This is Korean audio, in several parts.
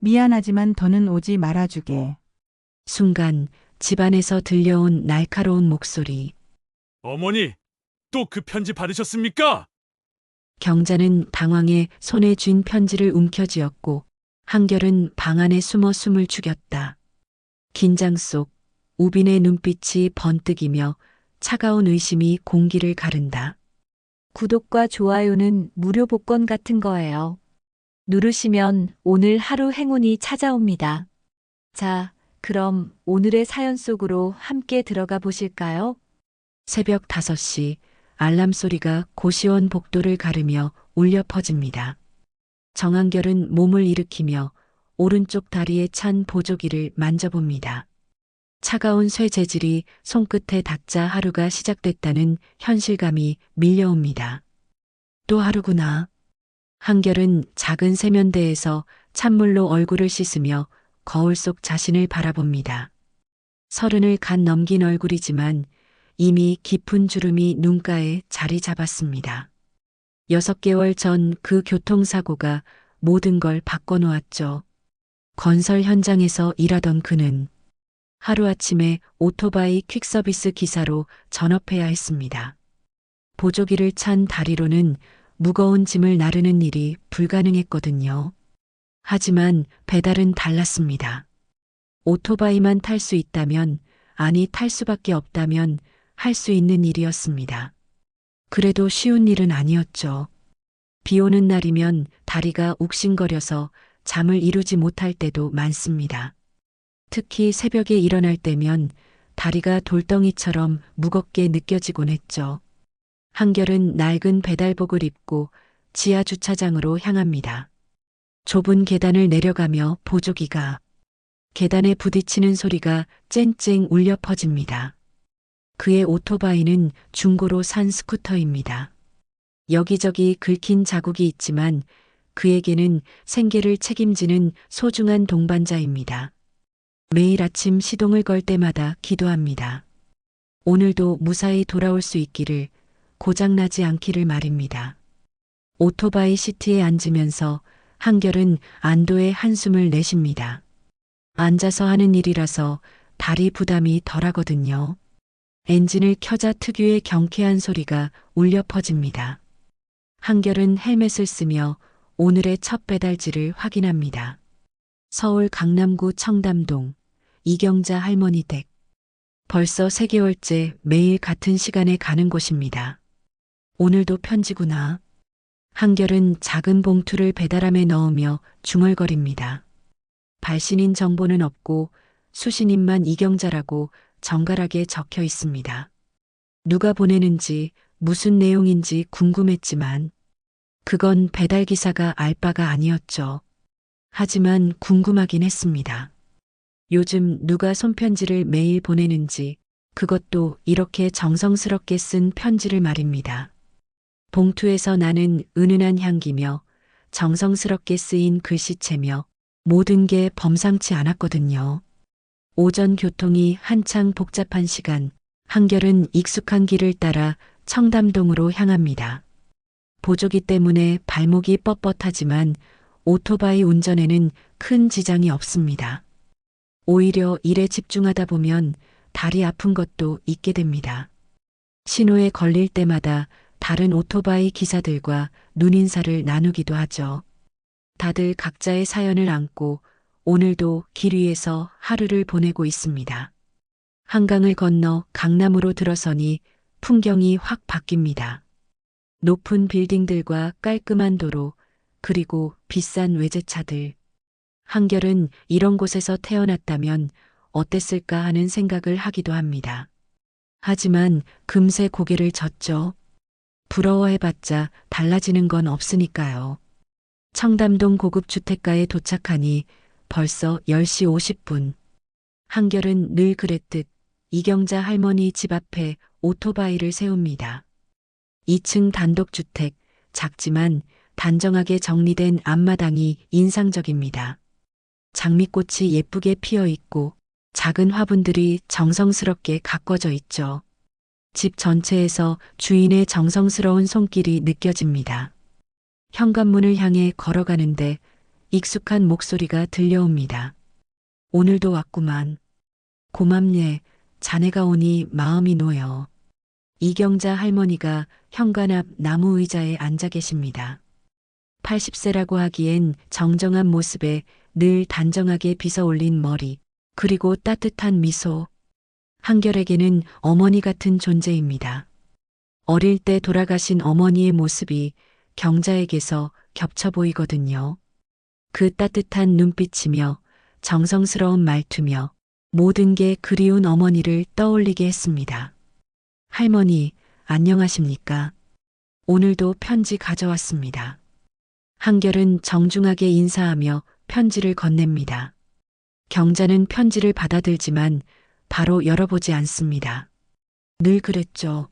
미안하지만 더는 오지 말아주게. 순간 집안에서 들려온 날카로운 목소리. 어머니, 또 그 편지 받으셨습니까? 경자는 당황해 손에 쥔 편지를 움켜쥐었고 한결은 방 안에 숨어 숨을 죽였다. 긴장 속 우빈의 눈빛이 번뜩이며 차가운 의심이 공기를 가른다. 구독과 좋아요는 무료 복권 같은 거예요. 누르시면 오늘 하루 행운이 찾아옵니다. 자, 그럼 오늘의 사연 속으로 함께 들어가 보실까요? 새벽 5시 알람 소리가 고시원 복도를 가르며 울려 퍼집니다. 정한결은 몸을 일으키며 오른쪽 다리에 찬 보조기를 만져봅니다. 차가운 쇠 재질이 손끝에 닿자 하루가 시작됐다는 현실감이 밀려옵니다. 또 하루구나. 한결은 작은 세면대에서 찬물로 얼굴을 씻으며 거울 속 자신을 바라봅니다. 30을 갓 넘긴 얼굴이지만 이미 깊은 주름이 눈가에 자리 잡았습니다. 6개월 전 그 교통사고가 모든 걸 바꿔놓았죠. 건설 현장에서 일하던 그는 하루아침에 오토바이 퀵서비스 기사로 전업해야 했습니다. 보조기를 찬 다리로는 무거운 짐을 나르는 일이 불가능했거든요. 하지만 배달은 달랐습니다. 오토바이만 탈 수 있다면, 아니 탈 수밖에 없다면 할 수 있는 일이었습니다. 그래도 쉬운 일은 아니었죠. 비 오는 날이면 다리가 욱신거려서 잠을 이루지 못할 때도 많습니다. 특히 새벽에 일어날 때면 다리가 돌덩이처럼 무겁게 느껴지곤 했죠. 한결은 낡은 배달복을 입고 지하 주차장으로 향합니다. 좁은 계단을 내려가며 보조기가 계단에 부딪히는 소리가 쨍쨍 울려 퍼집니다. 그의 오토바이는 중고로 산 스쿠터입니다. 여기저기 긁힌 자국이 있지만 그에게는 생계를 책임지는 소중한 동반자입니다. 매일 아침 시동을 걸 때마다 기도합니다. 오늘도 무사히 돌아올 수 있기를, 고장나지 않기를 말입니다. 오토바이 시트에 앉으면서 한결은 안도의 한숨을 내쉽니다. 앉아서 하는 일이라서 다리 부담이 덜하거든요. 엔진을 켜자 특유의 경쾌한 소리가 울려 퍼집니다. 한결은 헬멧을 쓰며 오늘의 첫 배달지를 확인합니다. 서울 강남구 청담동 이경자 할머니 댁. 벌써 3개월째 매일 같은 시간에 가는 곳입니다. 오늘도 편지구나. 한결은 작은 봉투를 배달함에 넣으며 중얼거립니다. 발신인 정보는 없고 수신인만 이경자라고 정갈하게 적혀 있습니다. 누가 보내는지 무슨 내용인지 궁금했지만 그건 배달기사가 알 바가 아니었죠. 하지만 궁금하긴 했습니다. 요즘 누가 손편지를 매일 보내는지, 그것도 이렇게 정성스럽게 쓴 편지를 말입니다. 봉투에서 나는 은은한 향기며 정성스럽게 쓰인 글씨체며 모든 게 범상치 않았거든요. 오전 교통이 한창 복잡한 시간, 한결은 익숙한 길을 따라 청담동으로 향합니다. 보조기 때문에 발목이 뻣뻣하지만 오토바이 운전에는 큰 지장이 없습니다. 오히려 일에 집중하다 보면 다리 아픈 것도 있게 됩니다. 신호에 걸릴 때마다 다른 오토바이 기사들과 눈인사를 나누기도 하죠. 다들 각자의 사연을 안고 오늘도 길 위에서 하루를 보내고 있습니다. 한강을 건너 강남으로 들어서니 풍경이 확 바뀝니다. 높은 빌딩들과 깔끔한 도로, 그리고 비싼 외제차들. 한결은 이런 곳에서 태어났다면 어땠을까 하는 생각을 하기도 합니다. 하지만 금세 고개를 젓죠. 부러워해봤자 달라지는 건 없으니까요. 청담동 고급 주택가에 도착하니 벌써 10시 50분. 한결은 늘 그랬듯 이경자 할머니 집 앞에 오토바이를 세웁니다. 2층 단독주택, 작지만 단정하게 정리된 앞마당이 인상적입니다. 장미꽃이 예쁘게 피어 있고 작은 화분들이 정성스럽게 가꿔져 있죠. 집 전체에서 주인의 정성스러운 손길이 느껴집니다. 현관문을 향해 걸어가는데 익숙한 목소리가 들려옵니다. 오늘도 왔구만. 고맙네. 자네가 오니 마음이 놓여. 이경자 할머니가 현관 앞 나무 의자에 앉아 계십니다. 80세라고 하기엔 정정한 모습에 늘 단정하게 빗어 올린 머리, 그리고 따뜻한 미소. 한결에게는 어머니 같은 존재입니다. 어릴 때 돌아가신 어머니의 모습이 경자에게서 겹쳐 보이거든요. 그 따뜻한 눈빛이며 정성스러운 말투며 모든 게 그리운 어머니를 떠올리게 했습니다. 할머니, 안녕하십니까? 오늘도 편지 가져왔습니다. 한결은 정중하게 인사하며 편지를 건넵니다. 경자는 편지를 받아들지만 바로 열어보지 않습니다. 늘 그랬죠.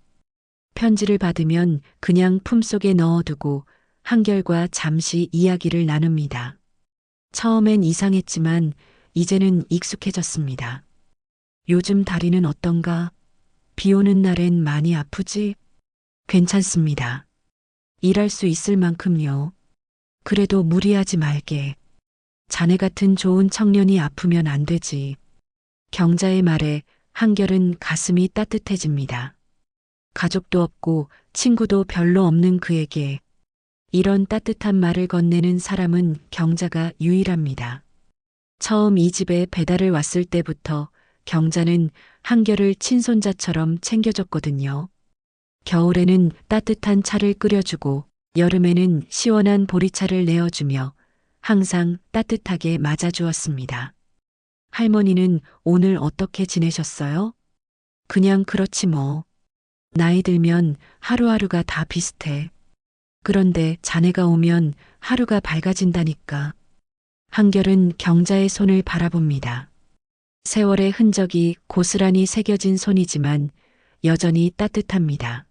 편지를 받으면 그냥 품속에 넣어두고 한결과 잠시 이야기를 나눕니다. 처음엔 이상했지만 이제는 익숙해졌습니다. 요즘 다리는 어떤가? 비 오는 날엔 많이 아프지? 괜찮습니다. 일할 수 있을 만큼요. 그래도 무리하지 말게. 자네 같은 좋은 청년이 아프면 안 되지. 경자의 말에 한결은 가슴이 따뜻해집니다. 가족도 없고 친구도 별로 없는 그에게 이런 따뜻한 말을 건네는 사람은 경자가 유일합니다. 처음 이 집에 배달을 왔을 때부터 경자는 한결을 친손자처럼 챙겨줬거든요. 겨울에는 따뜻한 차를 끓여주고 여름에는 시원한 보리차를 내어주며 항상 따뜻하게 맞아주었습니다. 할머니는 오늘 어떻게 지내셨어요? 그냥 그렇지 뭐. 나이 들면 하루하루가 다 비슷해. 그런데 자네가 오면 하루가 밝아진다니까. 한결은 경자의 손을 바라봅니다. 세월의 흔적이 고스란히 새겨진 손이지만 여전히 따뜻합니다.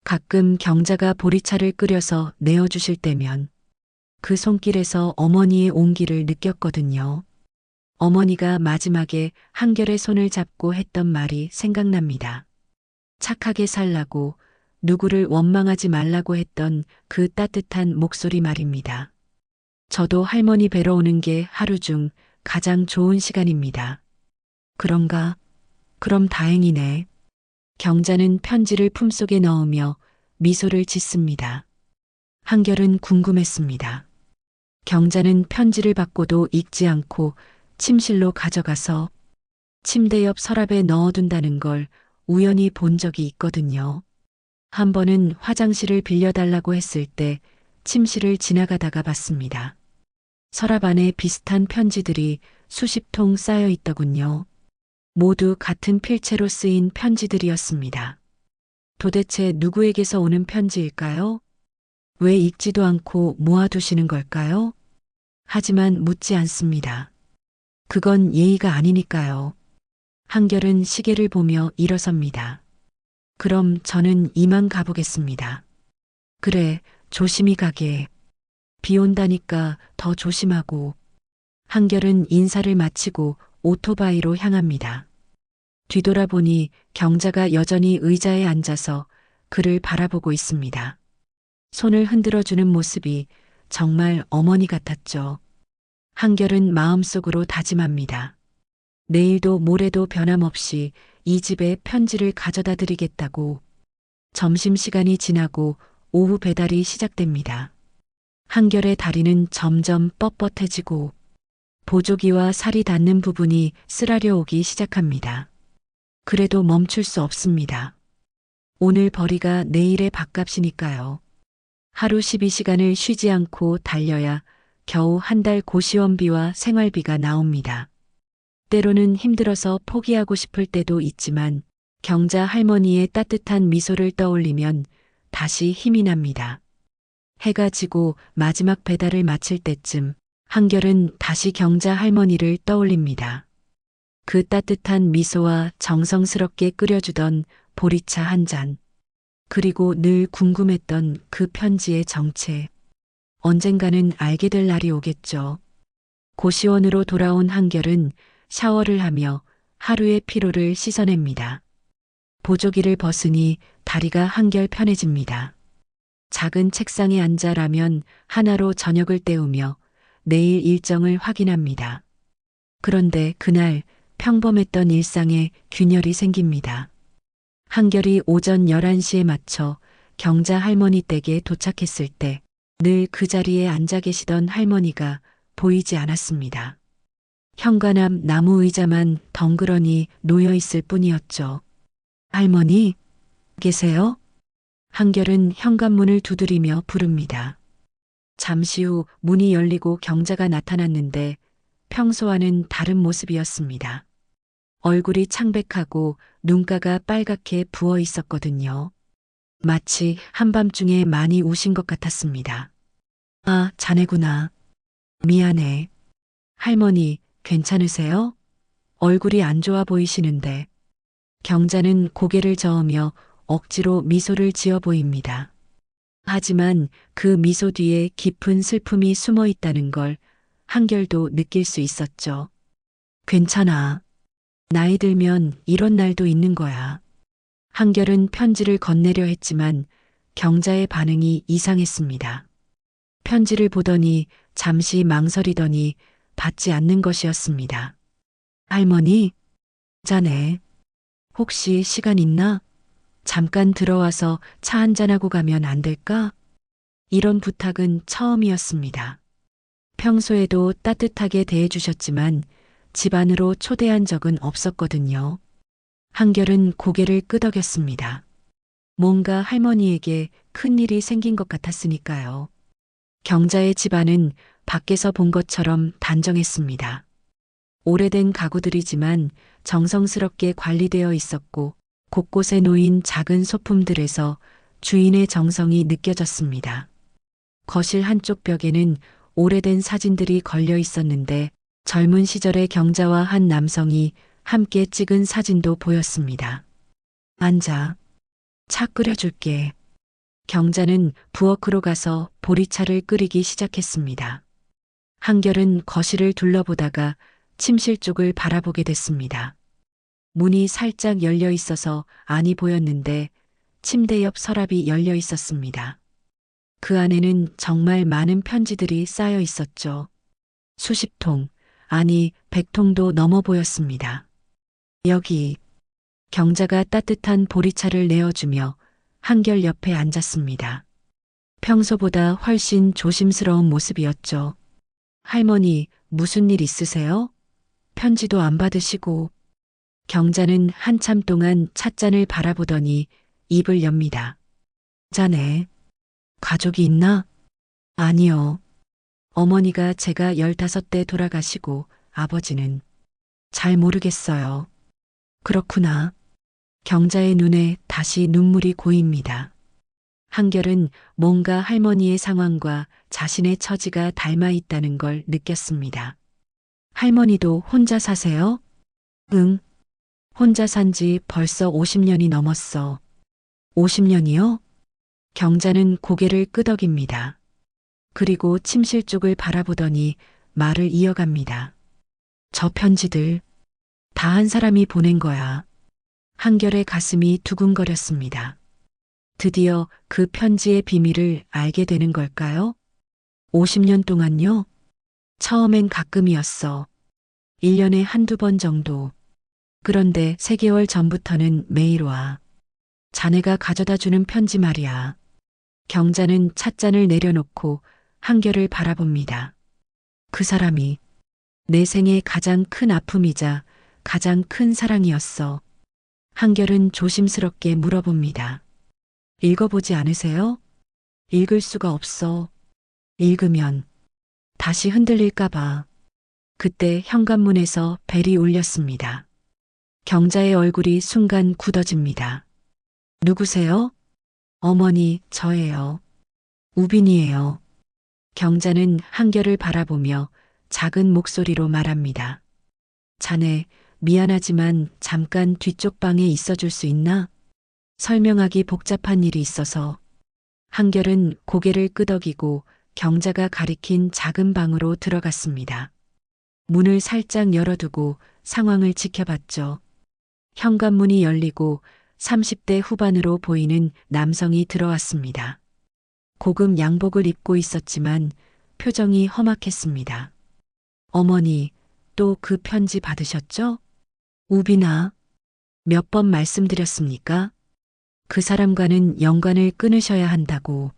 가끔 경자가 보리차를 끓여서 내어주실 때면 그 손길에서 어머니의 온기를 느꼈거든요. 어머니가 마지막에 한결의 손을 잡고 했던 말이 생각납니다. 착하게 살라고, 누구를 원망하지 말라고 했던 그 따뜻한 목소리 말입니다. 저도 할머니 뵈러 오는 게 하루 중 가장 좋은 시간입니다. 그런가? 그럼 다행이네. 경자는 편지를 품속에 넣으며 미소를 짓습니다. 한결은 궁금했습니다. 경자는 편지를 받고도 읽지 않고 침실로 가져가서 침대 옆 서랍에 넣어둔다는 걸 우연히 본 적이 있거든요. 한 번은 화장실을 빌려달라고 했을 때 침실을 지나가다가 봤습니다. 서랍 안에 비슷한 편지들이 수십 통 쌓여 있더군요. 모두 같은 필체로 쓰인 편지들이었습니다. 도대체 누구에게서 오는 편지일까요? 왜 읽지도 않고 모아두시는 걸까요? 하지만 묻지 않습니다. 그건 예의가 아니니까요. 한결은 시계를 보며 일어섭니다. 그럼 저는 이만 가보겠습니다. 그래, 조심히 가게. 비 온다니까 더 조심하고. 한결은 인사를 마치고 오토바이로 향합니다. 뒤돌아보니 경자가 여전히 의자에 앉아서 그를 바라보고 있습니다. 손을 흔들어주는 모습이 정말 어머니 같았죠. 한결은 마음속으로 다짐합니다. 내일도 모레도 변함없이 이 집에 편지를 가져다 드리겠다고. 점심시간이 지나고 오후 배달이 시작됩니다. 한결의 다리는 점점 뻣뻣해지고 보조기와 살이 닿는 부분이 쓰라려 오기 시작합니다. 그래도 멈출 수 없습니다. 오늘 벌이가 내일의 밥값이니까요. 하루 12시간을 쉬지 않고 달려야 겨우 한 달 고시원비와 생활비가 나옵니다. 때로는 힘들어서 포기하고 싶을 때도 있지만 경자 할머니의 따뜻한 미소를 떠올리면 다시 힘이 납니다. 해가 지고 마지막 배달을 마칠 때쯤 한결은 다시 경자 할머니를 떠올립니다. 그 따뜻한 미소와 정성스럽게 끓여주던 보리차 한 잔, 그리고 늘 궁금했던 그 편지의 정체. 언젠가는 알게 될 날이 오겠죠. 고시원으로 돌아온 한결은 샤워를 하며 하루의 피로를 씻어냅니다. 보조기를 벗으니 다리가 한결 편해집니다. 작은 책상에 앉아 라면 하나로 저녁을 때우며 내일 일정을 확인합니다. 그런데 그날 평범했던 일상에 균열이 생깁니다. 한결이 오전 11시에 맞춰 경자 할머니 댁에 도착했을 때 늘 그 자리에 앉아 계시던 할머니가 보이지 않았습니다. 현관앞 나무 의자만 덩그러니 놓여 있을 뿐이었죠. 할머니, 계세요? 한결은 현관문을 두드리며 부릅니다. 잠시 후 문이 열리고 경자가 나타났는데 평소와는 다른 모습이었습니다. 얼굴이 창백하고 눈가가 빨갛게 부어 있었거든요. 마치 한밤중에 많이 우신 것 같았습니다. 아, 자네구나. 미안해. 할머니, 괜찮으세요? 얼굴이 안 좋아 보이시는데. 경자는 고개를 저으며 억지로 미소를 지어 보입니다. 하지만 그 미소 뒤에 깊은 슬픔이 숨어 있다는 걸 한결도 느낄 수 있었죠. 괜찮아. 나이 들면 이런 날도 있는 거야. 한결은 편지를 건네려 했지만 경자의 반응이 이상했습니다. 편지를 보더니 잠시 망설이더니 받지 않는 것이었습니다. 할머니, 자네, 혹시 시간 있나? 잠깐 들어와서 차 한잔하고 가면 안 될까? 이런 부탁은 처음이었습니다. 평소에도 따뜻하게 대해주셨지만 집 안으로 초대한 적은 없었거든요. 한결은 고개를 끄덕였습니다. 뭔가 할머니에게 큰일이 생긴 것 같았으니까요. 경자의 집안은 밖에서 본 것처럼 단정했습니다. 오래된 가구들이지만 정성스럽게 관리되어 있었고 곳곳에 놓인 작은 소품들에서 주인의 정성이 느껴졌습니다. 거실 한쪽 벽에는 오래된 사진들이 걸려 있었는데 젊은 시절의 경자와 한 남성이 함께 찍은 사진도 보였습니다. 앉아. 차 끓여줄게. 경자는 부엌으로 가서 보리차를 끓이기 시작했습니다. 한결은 거실을 둘러보다가 침실 쪽을 바라보게 됐습니다. 문이 살짝 열려 있어서 안이 보였는데 침대 옆 서랍이 열려 있었습니다. 그 안에는 정말 많은 편지들이 쌓여 있었죠. 수십 통, 아니 100통도 넘어 보였습니다. 여기. 경자가 따뜻한 보리차를 내어주며 한결 옆에 앉았습니다. 평소보다 훨씬 조심스러운 모습이었죠. 할머니, 무슨 일 있으세요? 편지도 안 받으시고. 경자는 한참 동안 찻잔을 바라보더니 입을 엽니다. 자네, 가족이 있나? 아니요. 어머니가 제가 15대 돌아가시고 아버지는 잘 모르겠어요. 그렇구나. 경자의 눈에 다시 눈물이 고입니다. 한결은 뭔가 할머니의 상황과 자신의 처지가 닮아 있다는 걸 느꼈습니다. 할머니도 혼자 사세요? 응. 혼자 산 지 벌써 50년이 넘었어. 50년이요? 경자는 고개를 끄덕입니다. 그리고 침실 쪽을 바라보더니 말을 이어갑니다. 저 편지들 다 한 사람이 보낸 거야. 한결의 가슴이 두근거렸습니다. 드디어 그 편지의 비밀을 알게 되는 걸까요? 50년 동안요? 처음엔 가끔이었어. 1년에 한두 번 정도. 그런데 3개월 전부터는 매일 와. 자네가 가져다 주는 편지 말이야. 경자는 찻잔을 내려놓고 한결을 바라봅니다. 그 사람이 내 생의 가장 큰 아픔이자 가장 큰 사랑이었어. 한결은 조심스럽게 물어봅니다. 읽어보지 않으세요? 읽을 수가 없어. 읽으면 다시 흔들릴까봐. 그때 현관문에서 벨이 울렸습니다. 경자의 얼굴이 순간 굳어집니다. 누구세요? 어머니, 저예요. 우빈이에요. 경자는 한결을 바라보며 작은 목소리로 말합니다. 자네, 미안하지만 잠깐 뒤쪽 방에 있어줄 수 있나? 설명하기 복잡한 일이 있어서. 한결은 고개를 끄덕이고 경자가 가리킨 작은 방으로 들어갔습니다. 문을 살짝 열어두고 상황을 지켜봤죠. 현관문이 열리고 30대 후반으로 보이는 남성이 들어왔습니다. 고급 양복을 입고 있었지만 표정이 험악했습니다. 어머니, 또 그 편지 받으셨죠? 우빈아, 몇 번 말씀드렸습니까? 그 사람과는 연관을 끊으셔야 한다고.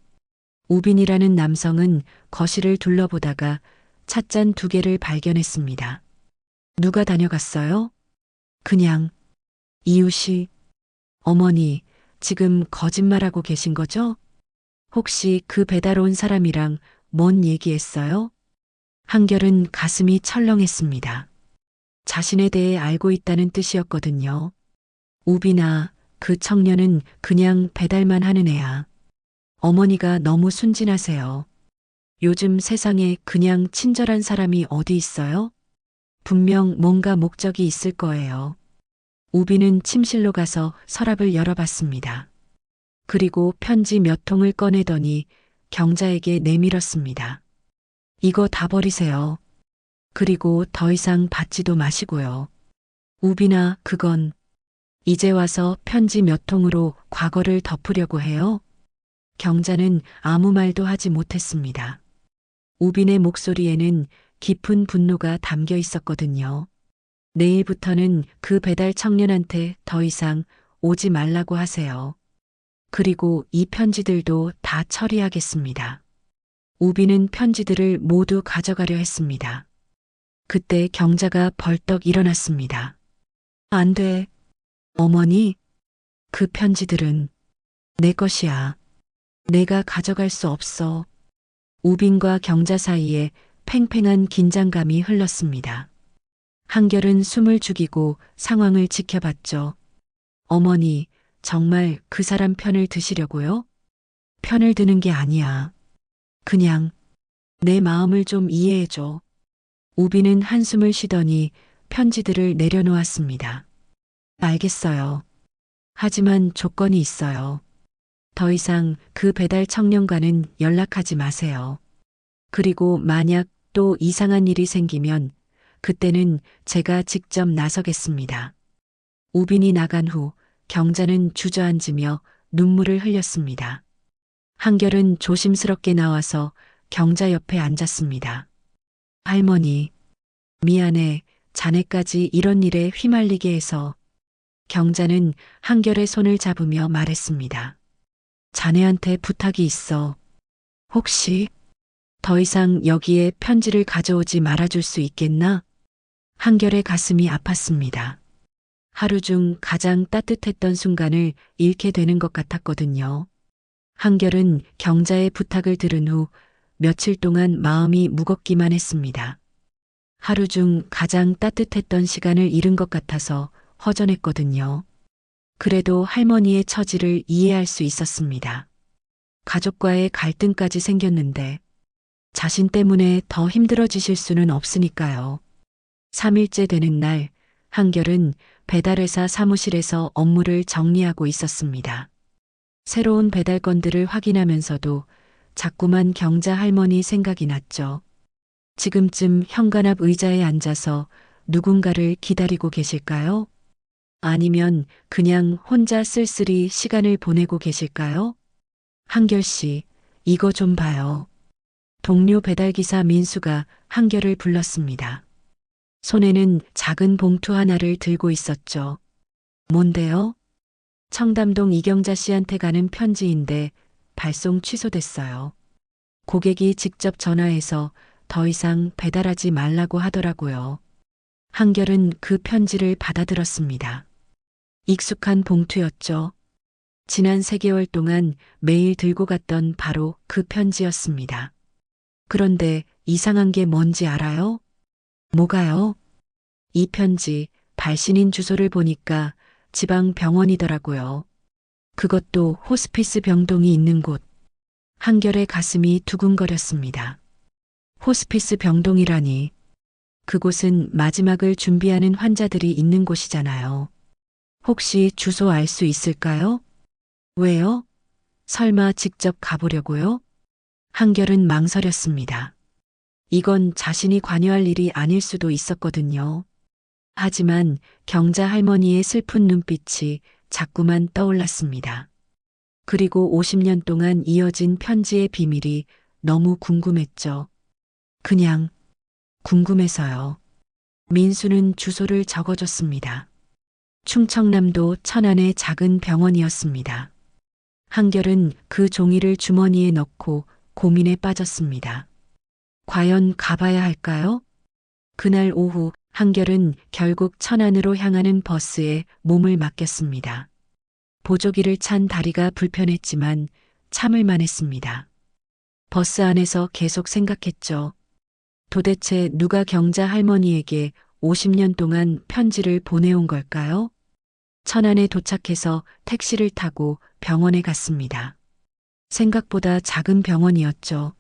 우빈이라는 남성은 거실을 둘러보다가 찻잔 2개를 발견했습니다. 누가 다녀갔어요? 그냥 이웃이. 어머니, 지금 거짓말하고 계신 거죠? 혹시 그 배달 온 사람이랑 뭔 얘기했어요? 한결은 가슴이 철렁했습니다. 자신에 대해 알고 있다는 뜻이었거든요. 우빈아, 그 청년은 그냥 배달만 하는 애야. 어머니가 너무 순진하세요. 요즘 세상에 그냥 친절한 사람이 어디 있어요? 분명 뭔가 목적이 있을 거예요. 우빈은 침실로 가서 서랍을 열어봤습니다. 그리고 편지 몇 통을 꺼내더니 경자에게 내밀었습니다. 이거 다 버리세요. 그리고 더 이상 받지도 마시고요. 우빈아, 그건 이제 와서 편지 몇 통으로 과거를 덮으려고 해요? 경자는 아무 말도 하지 못했습니다. 우빈의 목소리에는 깊은 분노가 담겨 있었거든요. 내일부터는 그 배달 청년한테 더 이상 오지 말라고 하세요. 그리고 이 편지들도 다 처리하겠습니다. 우빈은 편지들을 모두 가져가려 했습니다. 그때 경자가 벌떡 일어났습니다. 안 돼. 어머니, 그 편지들은 내 것이야. 내가 가져갈 수 없어. 우빈과 경자 사이에 팽팽한 긴장감이 흘렀습니다. 한결은 숨을 죽이고 상황을 지켜봤죠. 어머니, 정말 그 사람 편을 드시려고요? 편을 드는 게 아니야. 그냥 내 마음을 좀 이해해줘. 우빈은 한숨을 쉬더니 편지들을 내려놓았습니다. 알겠어요. 하지만 조건이 있어요. 더 이상 그 배달 청년과는 연락하지 마세요. 그리고 만약 또 이상한 일이 생기면 그때는 제가 직접 나서겠습니다. 우빈이 나간 후 경자는 주저앉으며 눈물을 흘렸습니다. 한결은 조심스럽게 나와서 경자 옆에 앉았습니다. 할머니, 미안해. 자네까지 이런 일에 휘말리게 해서. 경자는 한결의 손을 잡으며 말했습니다. 자네한테 부탁이 있어. 혹시 더 이상 여기에 편지를 가져오지 말아줄 수 있겠나? 한결의 가슴이 아팠습니다. 하루 중 가장 따뜻했던 순간을 잃게 되는 것 같았거든요. 한결은 경자의 부탁을 들은 후 며칠 동안 마음이 무겁기만 했습니다. 하루 중 가장 따뜻했던 시간을 잃은 것 같아서 허전했거든요. 그래도 할머니의 처지를 이해할 수 있었습니다. 가족과의 갈등까지 생겼는데 자신 때문에 더 힘들어지실 수는 없으니까요. 3일째 되는 날, 한결은 배달회사 사무실에서 업무를 정리하고 있었습니다. 새로운 배달 건들을 확인하면서도 자꾸만 경자 할머니 생각이 났죠. 지금쯤 현관 앞 의자에 앉아서 누군가를 기다리고 계실까요? 아니면 그냥 혼자 쓸쓸히 시간을 보내고 계실까요? 한결 씨, 이거 좀 봐요. 동료 배달기사 민수가 한결을 불렀습니다. 손에는 작은 봉투 하나를 들고 있었죠. 뭔데요? 청담동 이경자 씨한테 가는 편지인데 발송 취소됐어요. 고객이 직접 전화해서 더 이상 배달하지 말라고 하더라고요. 한결은 그 편지를 받아들었습니다. 익숙한 봉투였죠. 지난 3개월 동안 매일 들고 갔던 바로 그 편지였습니다. 그런데 이상한 게 뭔지 알아요? 뭐가요? 이 편지 발신인 주소를 보니까 지방 병원이더라고요. 그것도 호스피스 병동이 있는 곳. 한결의 가슴이 두근거렸습니다. 호스피스 병동이라니. 그곳은 마지막을 준비하는 환자들이 있는 곳이잖아요. 혹시 주소 알 수 있을까요? 왜요? 설마 직접 가보려고요? 한결은 망설였습니다. 이건 자신이 관여할 일이 아닐 수도 있었거든요. 하지만 경자 할머니의 슬픈 눈빛이 자꾸만 떠올랐습니다. 그리고 50년 동안 이어진 편지의 비밀이 너무 궁금했죠. 그냥 궁금해서요. 민수는 주소를 적어줬습니다. 충청남도 천안의 작은 병원이었습니다. 한결은 그 종이를 주머니에 넣고 고민에 빠졌습니다. 과연 가봐야 할까요? 그날 오후 한결은 결국 천안으로 향하는 버스에 몸을 맡겼습니다. 보조기를 찬 다리가 불편했지만 참을만 했습니다. 버스 안에서 계속 생각했죠. 도대체 누가 경자 할머니에게 50년 동안 편지를 보내온 걸까요? 천안에 도착해서 택시를 타고 병원에 갔습니다. 생각보다 작은 병원이었죠.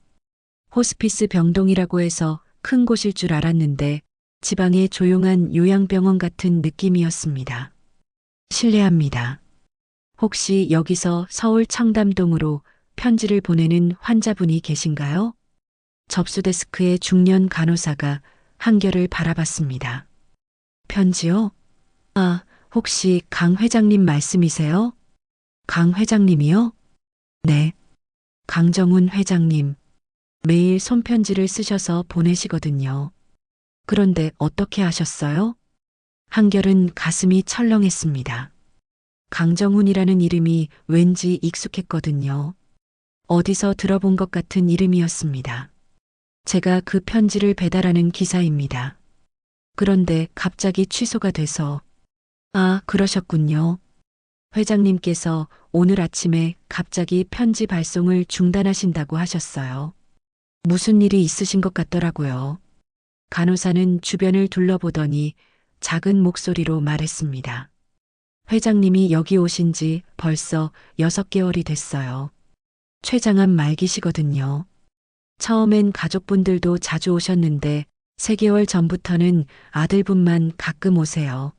호스피스 병동이라고 해서 큰 곳일 줄 알았는데 지방의 조용한 요양병원 같은 느낌이었습니다. 실례합니다. 혹시 여기서 서울 청담동으로 편지를 보내는 환자분이 계신가요? 접수 데스크의 중년 간호사가 한결을 바라봤습니다. 편지요? 아, 혹시 강 회장님 말씀이세요? 강 회장님이요? 네. 강정훈 회장님. 매일 손편지를 쓰셔서 보내시거든요. 그런데 어떻게 하셨어요? 한결은 가슴이 철렁했습니다. 강정훈이라는 이름이 왠지 익숙했거든요. 어디서 들어본 것 같은 이름이었습니다. 제가 그 편지를 배달하는 기사입니다. 그런데 갑자기 취소가 돼서 아, 그러셨군요. 회장님께서 오늘 아침에 갑자기 편지 발송을 중단하신다고 하셨어요. 무슨 일이 있으신 것 같더라고요. 간호사는 주변을 둘러보더니 작은 목소리로 말했습니다. 회장님이 여기 오신 지 벌써 6개월이 됐어요. 췌장암 말기시거든요. 처음엔 가족분들도 자주 오셨는데 3개월 전부터는 아들분만 가끔 오세요.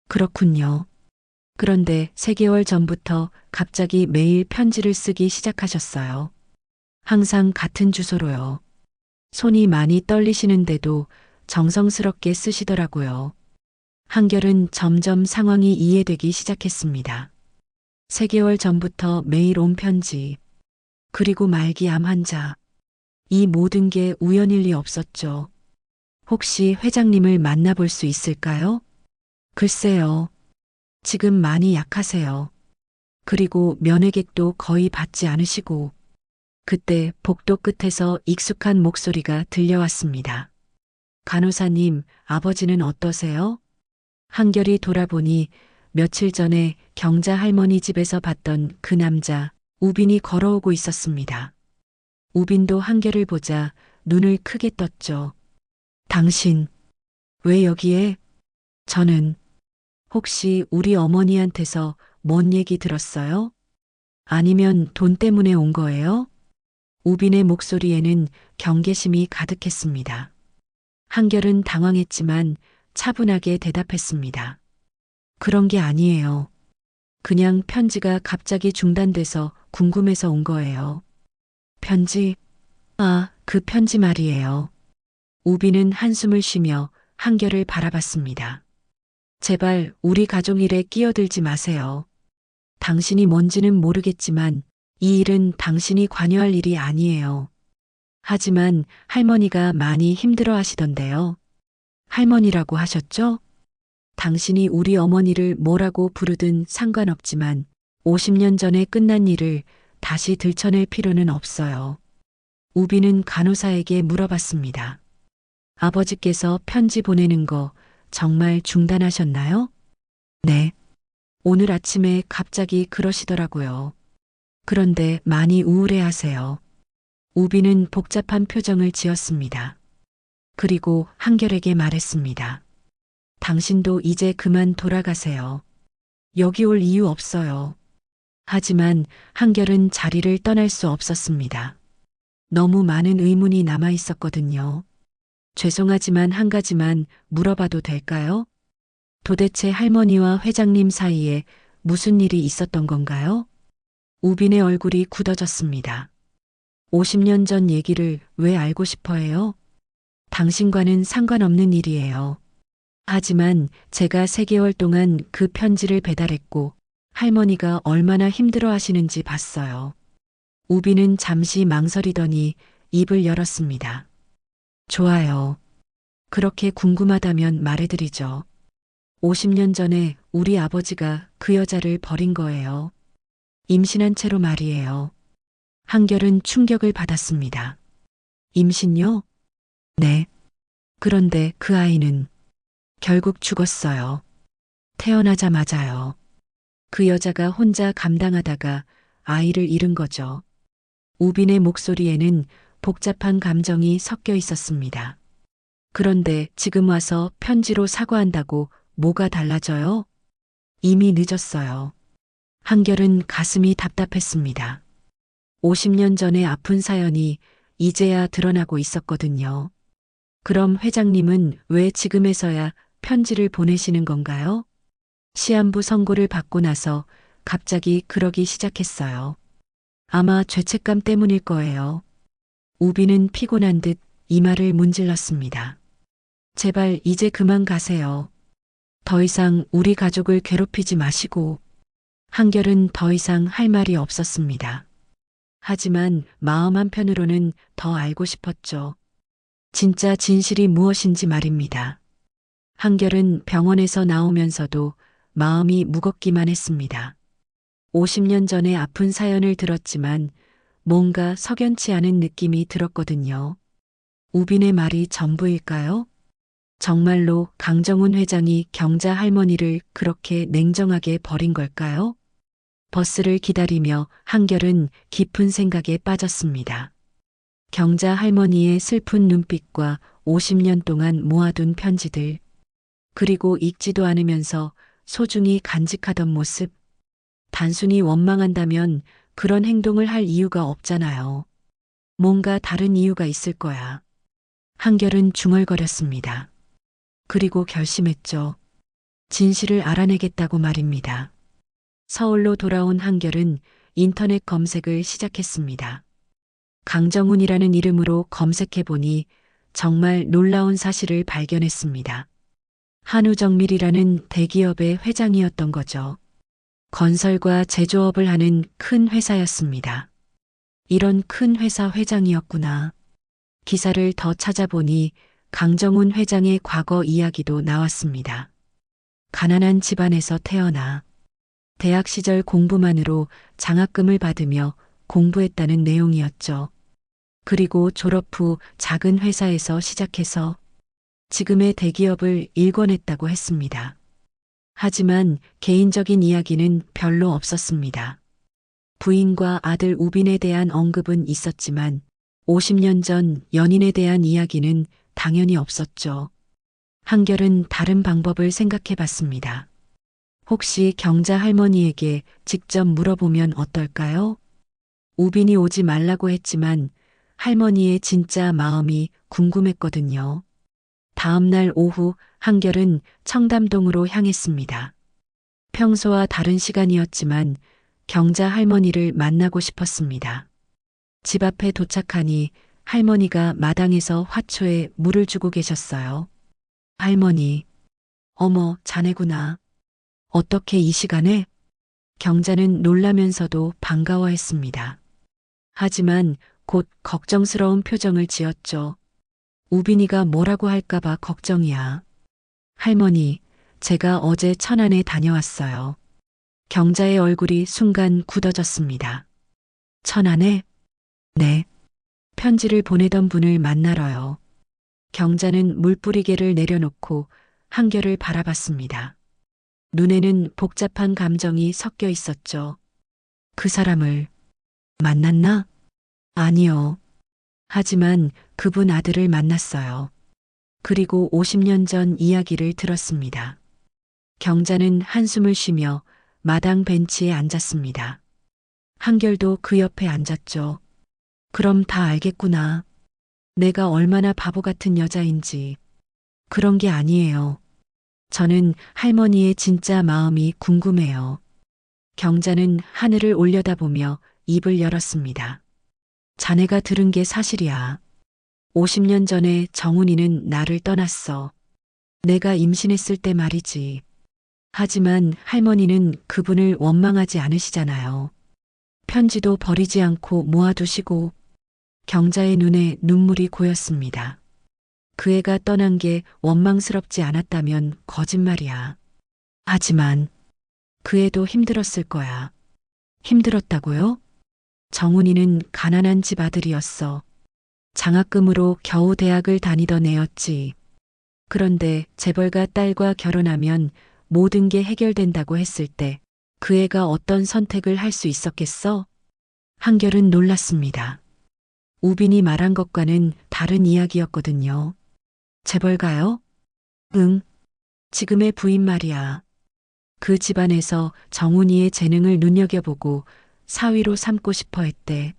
그렇군요. 그런데 3개월 전부터 갑자기 매일 편지를 쓰기 시작하셨어요. 항상 같은 주소로요. 손이 많이 떨리시는데도 정성스럽게 쓰시더라고요. 한결은 점점 상황이 이해되기 시작했습니다. 3개월 전부터 매일 온 편지, 그리고 말기 암 환자. 이 모든 게 우연일 리 없었죠. 혹시 회장님을 만나볼 수 있을까요? 글쎄요. 지금 많이 약하세요. 그리고 면회객도 거의 받지 않으시고. 그때 복도 끝에서 익숙한 목소리가 들려왔습니다. 간호사님, 아버지는 어떠세요? 한결이 돌아보니 며칠 전에 경자 할머니 집에서 봤던 그 남자, 우빈이 걸어오고 있었습니다. 우빈도 한결을 보자 눈을 크게 떴죠. 당신, 왜 여기에? 저는 혹시 우리 어머니한테서 뭔 얘기 들었어요? 아니면 돈 때문에 온 거예요? 우빈의 목소리에는 경계심이 가득했습니다. 한결은 당황했지만 차분하게 대답했습니다. 그런 게 아니에요. 그냥 편지가 갑자기 중단돼서 궁금해서 온 거예요. 편지? 아, 그 편지 말이에요. 우빈은 한숨을 쉬며 한결을 바라봤습니다. 제발 우리 가족 일에 끼어들지 마세요. 당신이 뭔지는 모르겠지만 이 일은 당신이 관여할 일이 아니에요. 하지만 할머니가 많이 힘들어 하시던데요. 할머니라고 하셨죠? 당신이 우리 어머니를 뭐라고 부르든 상관없지만 50년 전에 끝난 일을 다시 들춰낼 필요는 없어요. 우빈은 간호사에게 물어봤습니다. 아버지께서 편지 보내는 거 정말 중단하셨나요? 네. 오늘 아침에 갑자기 그러시더라고요. 그런데 많이 우울해 하세요. 우빈은 복잡한 표정을 지었습니다. 그리고 한결에게 말했습니다. 당신도 이제 그만 돌아가세요. 여기 올 이유 없어요. 하지만 한결은 자리를 떠날 수 없었습니다. 너무 많은 의문이 남아 있었거든요. 죄송하지만 한 가지만 물어봐도 될까요? 도대체 할머니와 회장님 사이에 무슨 일이 있었던 건가요? 우빈의 얼굴이 굳어졌습니다. 50년 전 얘기를 왜 알고 싶어 해요? 당신과는 상관없는 일이에요. 하지만 제가 3개월 동안 그 편지를 배달했고 할머니가 얼마나 힘들어 하시는지 봤어요. 우빈은 잠시 망설이더니 입을 열었습니다. 좋아요. 그렇게 궁금하다면 말해드리죠. 50년 전에 우리 아버지가 그 여자를 버린 거예요. 임신한 채로 말이에요. 한결은 충격을 받았습니다. 임신요? 네. 그런데 그 아이는 결국 죽었어요. 태어나자마자요. 그 여자가 혼자 감당하다가 아이를 잃은 거죠. 우빈의 목소리에는 복잡한 감정이 섞여 있었습니다. 그런데 지금 와서 편지로 사과한다고 뭐가 달라져요? 이미 늦었어요. 한결은 가슴이 답답했습니다. 50년 전의 아픈 사연이 이제야 드러나고 있었거든요. 그럼 회장님은 왜 지금에서야 편지를 보내시는 건가요? 시한부 선고를 받고 나서 갑자기 그러기 시작했어요. 아마 죄책감 때문일 거예요. 우비는 피곤한 듯 이마를 문질렀습니다. 제발 이제 그만 가세요. 더 이상 우리 가족을 괴롭히지 마시고. 한결은 더 이상 할 말이 없었습니다. 하지만 마음 한편으로는 더 알고 싶었죠. 진짜 진실이 무엇인지 말입니다. 한결은 병원에서 나오면서도 마음이 무겁기만 했습니다. 50년 전에 아픈 사연을 들었지만 뭔가 석연치 않은 느낌이 들었거든요. 우빈의 말이 전부일까요? 정말로 강정훈 회장이 경자 할머니를 그렇게 냉정하게 버린 걸까요? 버스를 기다리며 한결은 깊은 생각에 빠졌습니다. 경자 할머니의 슬픈 눈빛과 50년 동안 모아둔 편지들, 그리고 읽지도 않으면서 소중히 간직하던 모습. 단순히 원망한다면 그런 행동을 할 이유가 없잖아요. 뭔가 다른 이유가 있을 거야. 한결은 중얼거렸습니다. 그리고 결심했죠. 진실을 알아내겠다고 말입니다. 서울로 돌아온 한결은 인터넷 검색을 시작했습니다. 강정훈이라는 이름으로 검색해보니 정말 놀라운 사실을 발견했습니다. 한우정밀이라는 대기업의 회장이었던 거죠. 건설과 제조업을 하는 큰 회사였습니다. 이런 큰 회사 회장이었구나. 기사를 더 찾아보니 강정훈 회장의 과거 이야기도 나왔습니다. 가난한 집안에서 태어나 대학 시절 공부만으로 장학금을 받으며 공부했다는 내용이었죠. 그리고 졸업 후 작은 회사에서 시작해서 지금의 대기업을 일궈냈다고 했습니다. 하지만 개인적인 이야기는 별로 없었습니다. 부인과 아들 우빈에 대한 언급은 있었지만 50년 전 연인에 대한 이야기는 당연히 없었죠. 한결은 다른 방법을 생각해 봤습니다. 혹시 경자 할머니에게 직접 물어보면 어떨까요? 우빈이 오지 말라고 했지만 할머니의 진짜 마음이 궁금했거든요. 다음 날 오후 한결은 청담동으로 향했습니다. 평소와 다른 시간이었지만 경자 할머니를 만나고 싶었습니다. 집 앞에 도착하니 할머니가 마당에서 화초에 물을 주고 계셨어요. 할머니, 어머, 자네구나. 어떻게 이 시간에? 경자는 놀라면서도 반가워했습니다. 하지만 곧 걱정스러운 표정을 지었죠. 우빈이가 뭐라고 할까봐 걱정이야. 할머니, 제가 어제 천안에 다녀왔어요. 경자의 얼굴이 순간 굳어졌습니다. 천안에? 네. 편지를 보내던 분을 만나러요. 경자는 물뿌리개를 내려놓고 한결을 바라봤습니다. 눈에는 복잡한 감정이 섞여 있었죠. 그 사람을 만났나? 아니요. 하지만 그분 아들을 만났어요. 그리고 50년 전 이야기를 들었습니다. 경자는 한숨을 쉬며 마당 벤치에 앉았습니다. 한결도 그 옆에 앉았죠. 그럼 다 알겠구나. 내가 얼마나 바보 같은 여자인지. 그런 게 아니에요. 저는 할머니의 진짜 마음이 궁금해요. 경자는 하늘을 올려다보며 입을 열었습니다. 자네가 들은 게 사실이야. 50년 전에 정훈이는 나를 떠났어. 내가 임신했을 때 말이지. 하지만 할머니는 그분을 원망하지 않으시잖아요. 편지도 버리지 않고 모아두시고. 경자의 눈에 눈물이 고였습니다. 그 애가 떠난 게 원망스럽지 않았다면 거짓말이야. 하지만 그 애도 힘들었을 거야. 힘들었다고요? 정훈이는 가난한 집 아들이었어. 장학금으로 겨우 대학을 다니던 애였지. 그런데 재벌가 딸과 결혼하면 모든 게 해결된다고 했을 때 그 애가 어떤 선택을 할 수 있었겠어? 한결은 놀랐습니다. 우빈이 말한 것과는 다른 이야기였거든요. 재벌가요? 응. 지금의 부인 말이야. 그 집안에서 정훈이의 재능을 눈여겨보고 사위로 삼고 싶어 했대.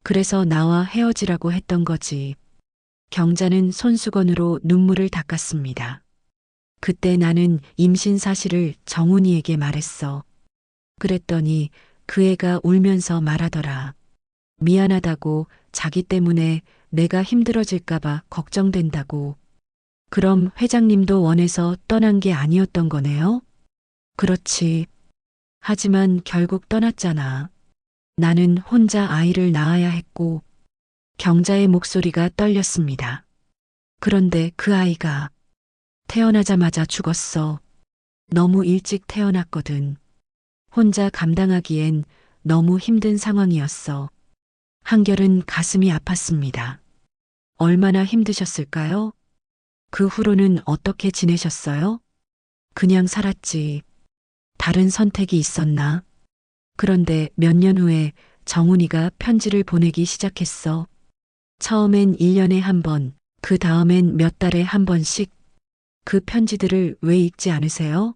그래서 나와 헤어지라고 했던 거지. 경자는 손수건으로 눈물을 닦았습니다. 그때 나는 임신 사실을 정훈이에게 말했어. 그랬더니 그 애가 울면서 말하더라. 미안하다고, 자기 때문에 내가 힘들어질까봐 걱정된다고. 그럼 회장님도 원해서 떠난 게 아니었던 거네요? 그렇지. 하지만 결국 떠났잖아. 나는 혼자 아이를 낳아야 했고, 경자의 목소리가 떨렸습니다. 그런데 그 아이가 태어나자마자 죽었어. 너무 일찍 태어났거든. 혼자 감당하기엔 너무 힘든 상황이었어. 한결은 가슴이 아팠습니다. 얼마나 힘드셨을까요? 그 후로는 어떻게 지내셨어요? 그냥 살았지. 다른 선택이 있었나? 그런데 몇 년 후에 정훈이가 편지를 보내기 시작했어. 처음엔 1년에 한 번, 그 다음엔 몇 달에 한 번씩. 그 편지들을 왜 읽지 않으세요?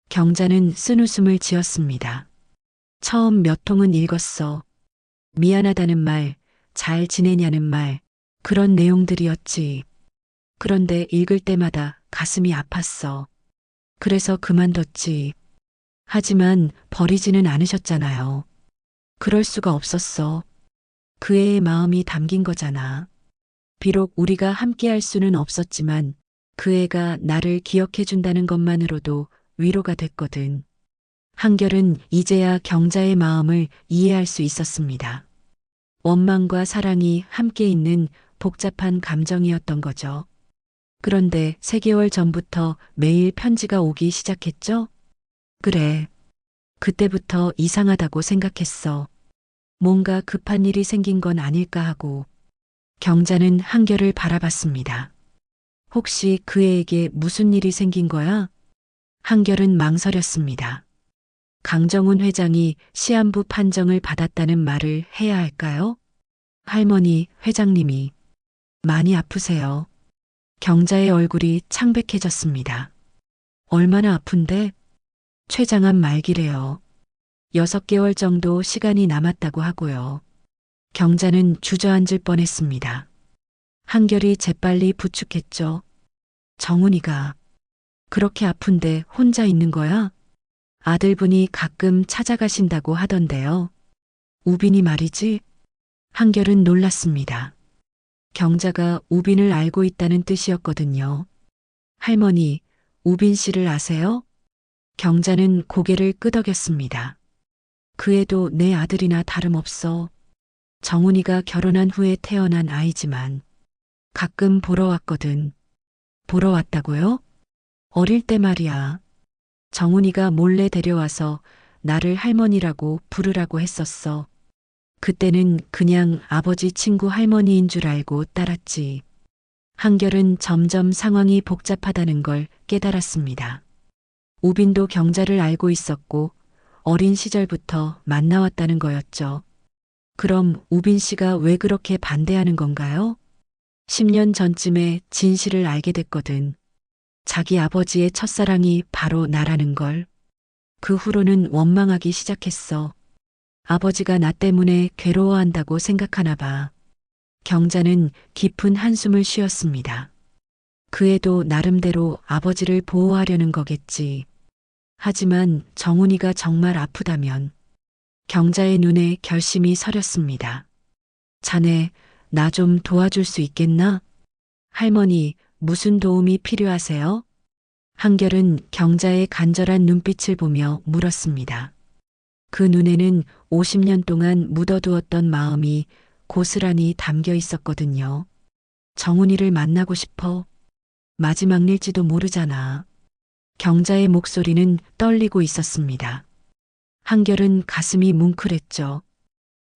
경자는 쓴웃음을 지었습니다. 처음 몇 통은 읽었어. 미안하다는 말, 잘 지내냐는 말, 그런 내용들이었지. 그런데 읽을 때마다 가슴이 아팠어. 그래서 그만뒀지. 하지만 버리지는 않으셨잖아요. 그럴 수가 없었어. 그 애의 마음이 담긴 거잖아. 비록 우리가 함께할 수는 없었지만 그 애가 나를 기억해준다는 것만으로도 위로가 됐거든. 한결은 이제야 경자의 마음을 이해할 수 있었습니다. 원망과 사랑이 함께 있는 복잡한 감정이었던 거죠. 그런데 3개월 전부터 매일 편지가 오기 시작했죠? 그래. 그때부터 이상하다고 생각했어. 뭔가 급한 일이 생긴 건 아닐까 하고. 경자는 한결을 바라봤습니다. 혹시 그 애에게 무슨 일이 생긴 거야? 한결은 망설였습니다. 강정훈 회장이 시한부 판정을 받았다는 말을 해야 할까요? 할머니, 회장님이 많이 아프세요. 경자의 얼굴이 창백해졌습니다. 얼마나 아픈데? 췌장암 말기래요. 6개월 정도 시간이 남았다고 하고요. 경자는 주저앉을 뻔했습니다. 한결이 재빨리 부축했죠. 정훈이가 그렇게 아픈데 혼자 있는 거야? 아들분이 가끔 찾아가신다고 하던데요. 우빈이 말이지? 한결은 놀랐습니다. 경자가 우빈을 알고 있다는 뜻이었거든요. 할머니, 우빈 씨를 아세요? 경자는 고개를 끄덕였습니다. 그 애도 내 아들이나 다름없어. 정훈이가 결혼한 후에 태어난 아이지만 가끔 보러 왔거든. 보러 왔다고요? 어릴 때 말이야. 정훈이가 몰래 데려와서 나를 할머니라고 부르라고 했었어. 그때는 그냥 아버지 친구 할머니인 줄 알고 따랐지. 한결은 점점 상황이 복잡하다는 걸 깨달았습니다. 우빈도 경자를 알고 있었고 어린 시절부터 만나왔다는 거였죠. 그럼 우빈 씨가 왜 그렇게 반대하는 건가요? 10년 전쯤에 진실을 알게 됐거든. 자기 아버지의 첫사랑이 바로 나라는 걸. 그 후로는 원망하기 시작했어. 아버지가 나 때문에 괴로워한다고 생각하나 봐. 경자는 깊은 한숨을 쉬었습니다. 그 애도 나름대로 아버지를 보호하려는 거겠지. 하지만 정훈이가 정말 아프다면 경자의 눈에 결심이 서렸습니다. 자네, 나 좀 도와줄 수 있겠나? 할머니, 무슨 도움이 필요하세요? 한결은 경자의 간절한 눈빛을 보며 물었습니다. 그 눈에는 50년 동안 묻어두었던 마음이 고스란히 담겨 있었거든요. 정훈이를 만나고 싶어. 마지막 일지도 모르잖아. 경자의 목소리는 떨리고 있었습니다. 한결은 가슴이 뭉클했죠.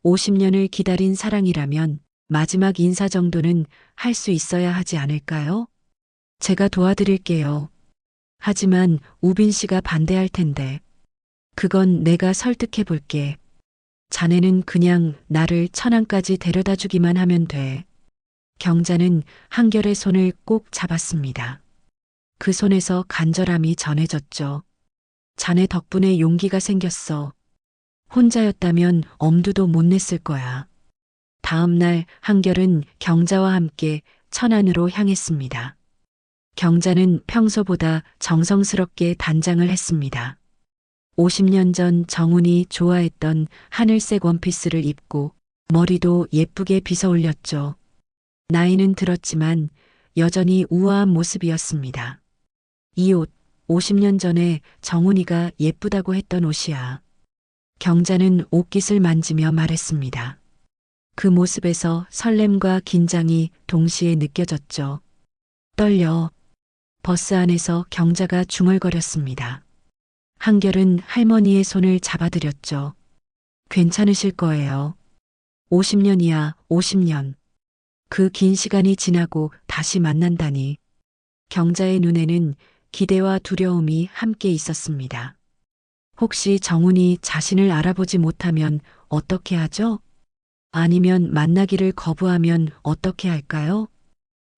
50년을 기다린 사랑이라면 마지막 인사 정도는 할 수 있어야 하지 않을까요? 제가 도와드릴게요. 하지만 우빈 씨가 반대할 텐데. 그건 내가 설득해 볼게. 자네는 그냥 나를 천안까지 데려다 주기만 하면 돼. 경자는 한결의 손을 꼭 잡았습니다. 그 손에서 간절함이 전해졌죠. 자네 덕분에 용기가 생겼어. 혼자였다면 엄두도 못 냈을 거야. 다음 날 한결은 경자와 함께 천안으로 향했습니다. 경자는 평소보다 정성스럽게 단장을 했습니다. 50년 전 정훈이 좋아했던 하늘색 원피스를 입고 머리도 예쁘게 빗어 올렸죠. 나이는 들었지만 여전히 우아한 모습이었습니다. 이 옷, 50년 전에 정훈이가 예쁘다고 했던 옷이야. 경자는 옷깃을 만지며 말했습니다. 그 모습에서 설렘과 긴장이 동시에 느껴졌죠. 떨려. 버스 안에서 경자가 중얼거렸습니다. 한결은 할머니의 손을 잡아드렸죠. 괜찮으실 거예요. 50년이야, 50년. 그 긴 시간이 지나고 다시 만난다니. 경자의 눈에는 기대와 두려움이 함께 있었습니다. 혹시 정훈이 자신을 알아보지 못하면 어떻게 하죠? 아니면 만나기를 거부하면 어떻게 할까요?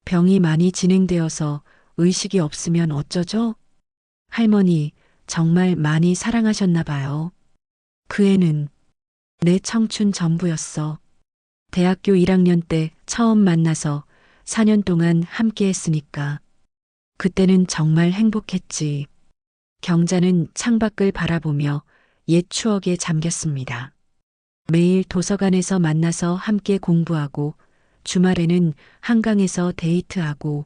병이 많이 진행되어서 의식이 없으면 어쩌죠? 할머니, 정말 많이 사랑하셨나 봐요. 그 애는 내 청춘 전부였어. 대학교 1학년 때 처음 만나서 4년 동안 함께 했으니까. 그때는 정말 행복했지. 경자는 창밖을 바라보며 옛 추억에 잠겼습니다. 매일 도서관에서 만나서 함께 공부하고 주말에는 한강에서 데이트하고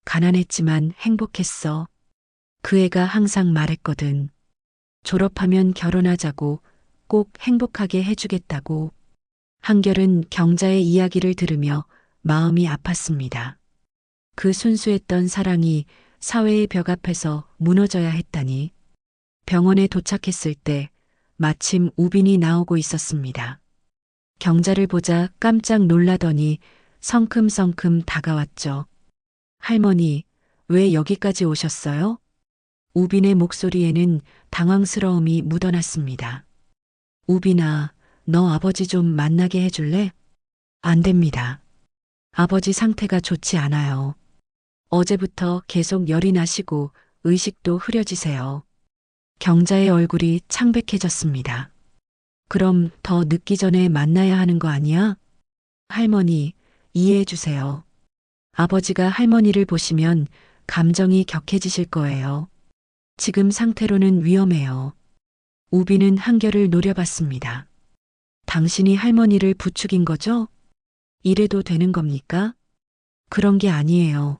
가난했지만 행복했어. 그 애가 항상 말했거든. 졸업하면 결혼하자고 꼭 행복하게 해주겠다고. 한결은 경자의 이야기를 들으며 마음이 아팠습니다. 그 순수했던 사랑이 사회의 벽 앞에서 무너져야 했다니. 병원에 도착했을 때 마침 우빈이 나오고 있었습니다. 경자를 보자 깜짝 놀라더니 성큼성큼 다가왔죠. 할머니, 왜 여기까지 오셨어요? 우빈의 목소리에는 당황스러움이 묻어났습니다. 우빈아, 너 아버지 좀 만나게 해줄래? 안 됩니다. 아버지 상태가 좋지 않아요. 어제부터 계속 열이 나시고 의식도 흐려지세요. 경자의 얼굴이 창백해졌습니다. 그럼 더 늦기 전에 만나야 하는 거 아니야? 할머니, 이해해 주세요. 아버지가 할머니를 보시면 감정이 격해지실 거예요. 지금 상태로는 위험해요. 우빈은 한결을 노려봤습니다. 당신이 할머니를 부추긴 거죠? 이래도 되는 겁니까? 그런 게 아니에요.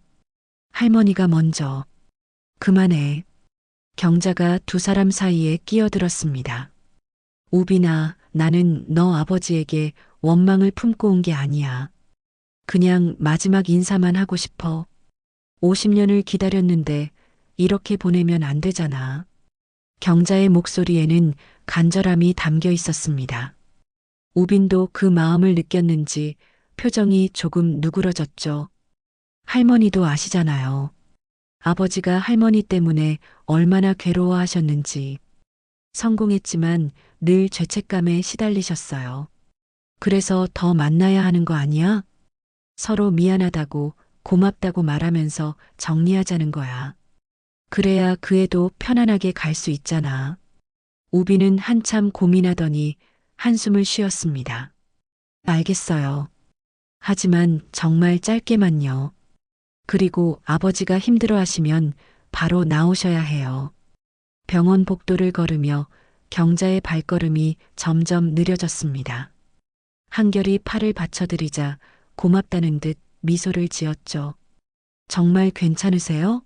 할머니가 먼저. 그만해. 경자가 두 사람 사이에 끼어들었습니다. 우빈아, 나는 너 아버지에게 원망을 품고 온 게 아니야. 그냥 마지막 인사만 하고 싶어. 50년을 기다렸는데 이렇게 보내면 안 되잖아. 경자의 목소리에는 간절함이 담겨 있었습니다. 우빈도 그 마음을 느꼈는지 표정이 조금 누그러졌죠. 할머니도 아시잖아요. 아버지가 할머니 때문에 얼마나 괴로워하셨는지. 성공했지만 늘 죄책감에 시달리셨어요. 그래서 더 만나야 하는 거 아니야? 서로 미안하다고 고맙다고 말하면서 정리하자는 거야. 그래야 그 애도 편안하게 갈 수 있잖아. 우빈은 한참 고민하더니 한숨을 쉬었습니다. 알겠어요. 하지만 정말 짧게만요. 그리고 아버지가 힘들어하시면 바로 나오셔야 해요. 병원 복도를 걸으며 경자의 발걸음이 점점 느려졌습니다. 한결이 팔을 받쳐드리자 고맙다는 듯 미소를 지었죠. 정말 괜찮으세요?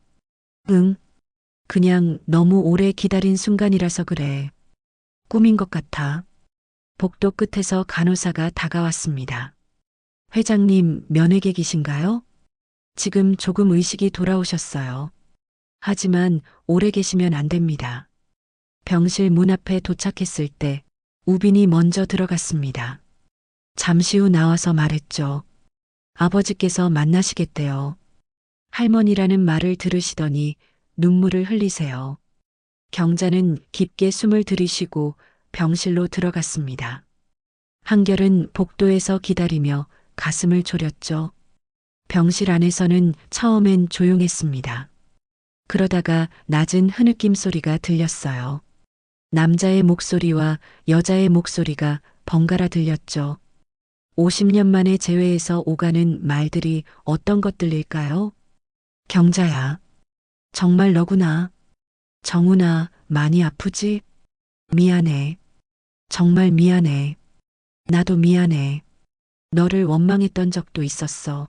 응. 그냥 너무 오래 기다린 순간이라서 그래. 꿈인 것 같아. 복도 끝에서 간호사가 다가왔습니다. 회장님 면회객이신가요? 지금 조금 의식이 돌아오셨어요. 하지만 오래 계시면 안 됩니다. 병실 문 앞에 도착했을 때 우빈이 먼저 들어갔습니다. 잠시 후 나와서 말했죠. 아버지께서 만나시겠대요. 할머니라는 말을 들으시더니 눈물을 흘리세요. 경자는 깊게 숨을 들이쉬고 병실로 들어갔습니다. 한결은 복도에서 기다리며 가슴을 졸였죠. 병실 안에서는 처음엔 조용했습니다. 그러다가 낮은 흐느낌 소리가 들렸어요. 남자의 목소리와 여자의 목소리가 번갈아 들렸죠. 50년 만에 재회에서 오가는 말들이 어떤 것들일까요? 경자야. 정말 너구나. 정훈아, 많이 아프지? 미안해. 정말 미안해. 나도 미안해. 너를 원망했던 적도 있었어.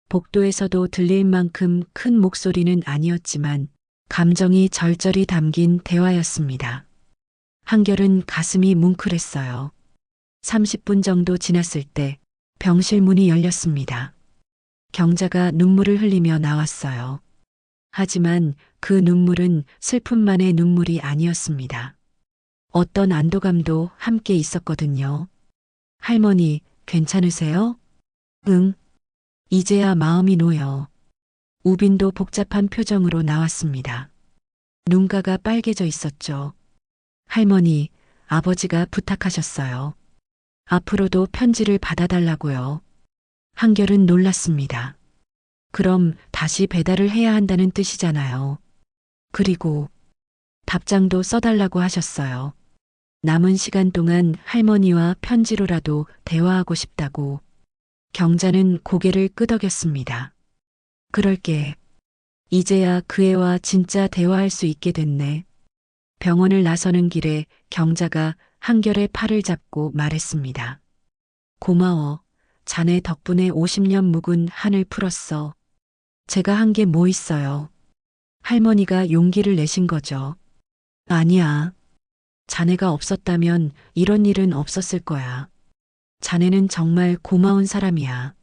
복도에서도 들릴 만큼 큰 목소리는 아니었지만 감정이 절절히 담긴 대화였습니다. 한결은 가슴이 뭉클했어요. 30분 정도 지났을 때 병실 문이 열렸습니다. 경자가 눈물을 흘리며 나왔어요. 하지만 그 눈물은 슬픔만의 눈물이 아니었습니다. 어떤 안도감도 함께 있었거든요. 할머니, 괜찮으세요? 응. 이제야 마음이 놓여. 우빈도 복잡한 표정으로 나왔습니다. 눈가가 빨개져 있었죠. 할머니, 아버지가 부탁하셨어요. 앞으로도 편지를 받아달라고요. 한결은 놀랐습니다. 그럼 다시 배달을 해야 한다는 뜻이잖아요. 그리고 답장도 써달라고 하셨어요. 남은 시간 동안 할머니와 편지로라도 대화하고 싶다고. 경자는 고개를 끄덕였습니다. 그럴게. 이제야 그 애와 진짜 대화할 수 있게 됐네. 병원을 나서는 길에 경자가 한결의 팔을 잡고 말했습니다. 고마워. 자네 덕분에 50년 묵은 한을 풀었어. 제가 한 게 뭐 있어요. 할머니가 용기를 내신 거죠. 아니야. 자네가 없었다면 이런 일은 없었을 거야. 자네는 정말 고마운 사람이야.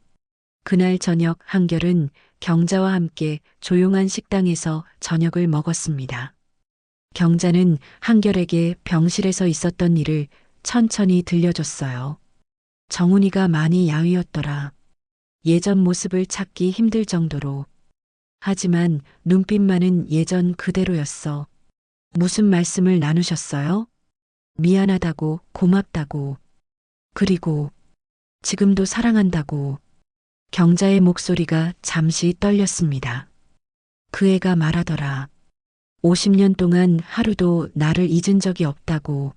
그날 저녁 한결은 경자와 함께 조용한 식당에서 저녁을 먹었습니다. 경자는 한결에게 병실에서 있었던 일을 천천히 들려줬어요. 정훈이가 많이 야위었더라. 예전 모습을 찾기 힘들 정도로. 하지만 눈빛만은 예전 그대로였어. 무슨 말씀을 나누셨어요? 미안하다고, 고맙다고. 그리고 지금도 사랑한다고. 경자의 목소리가 잠시 떨렸습니다. 그 애가 말하더라. 50년 동안 하루도 나를 잊은 적이 없다고.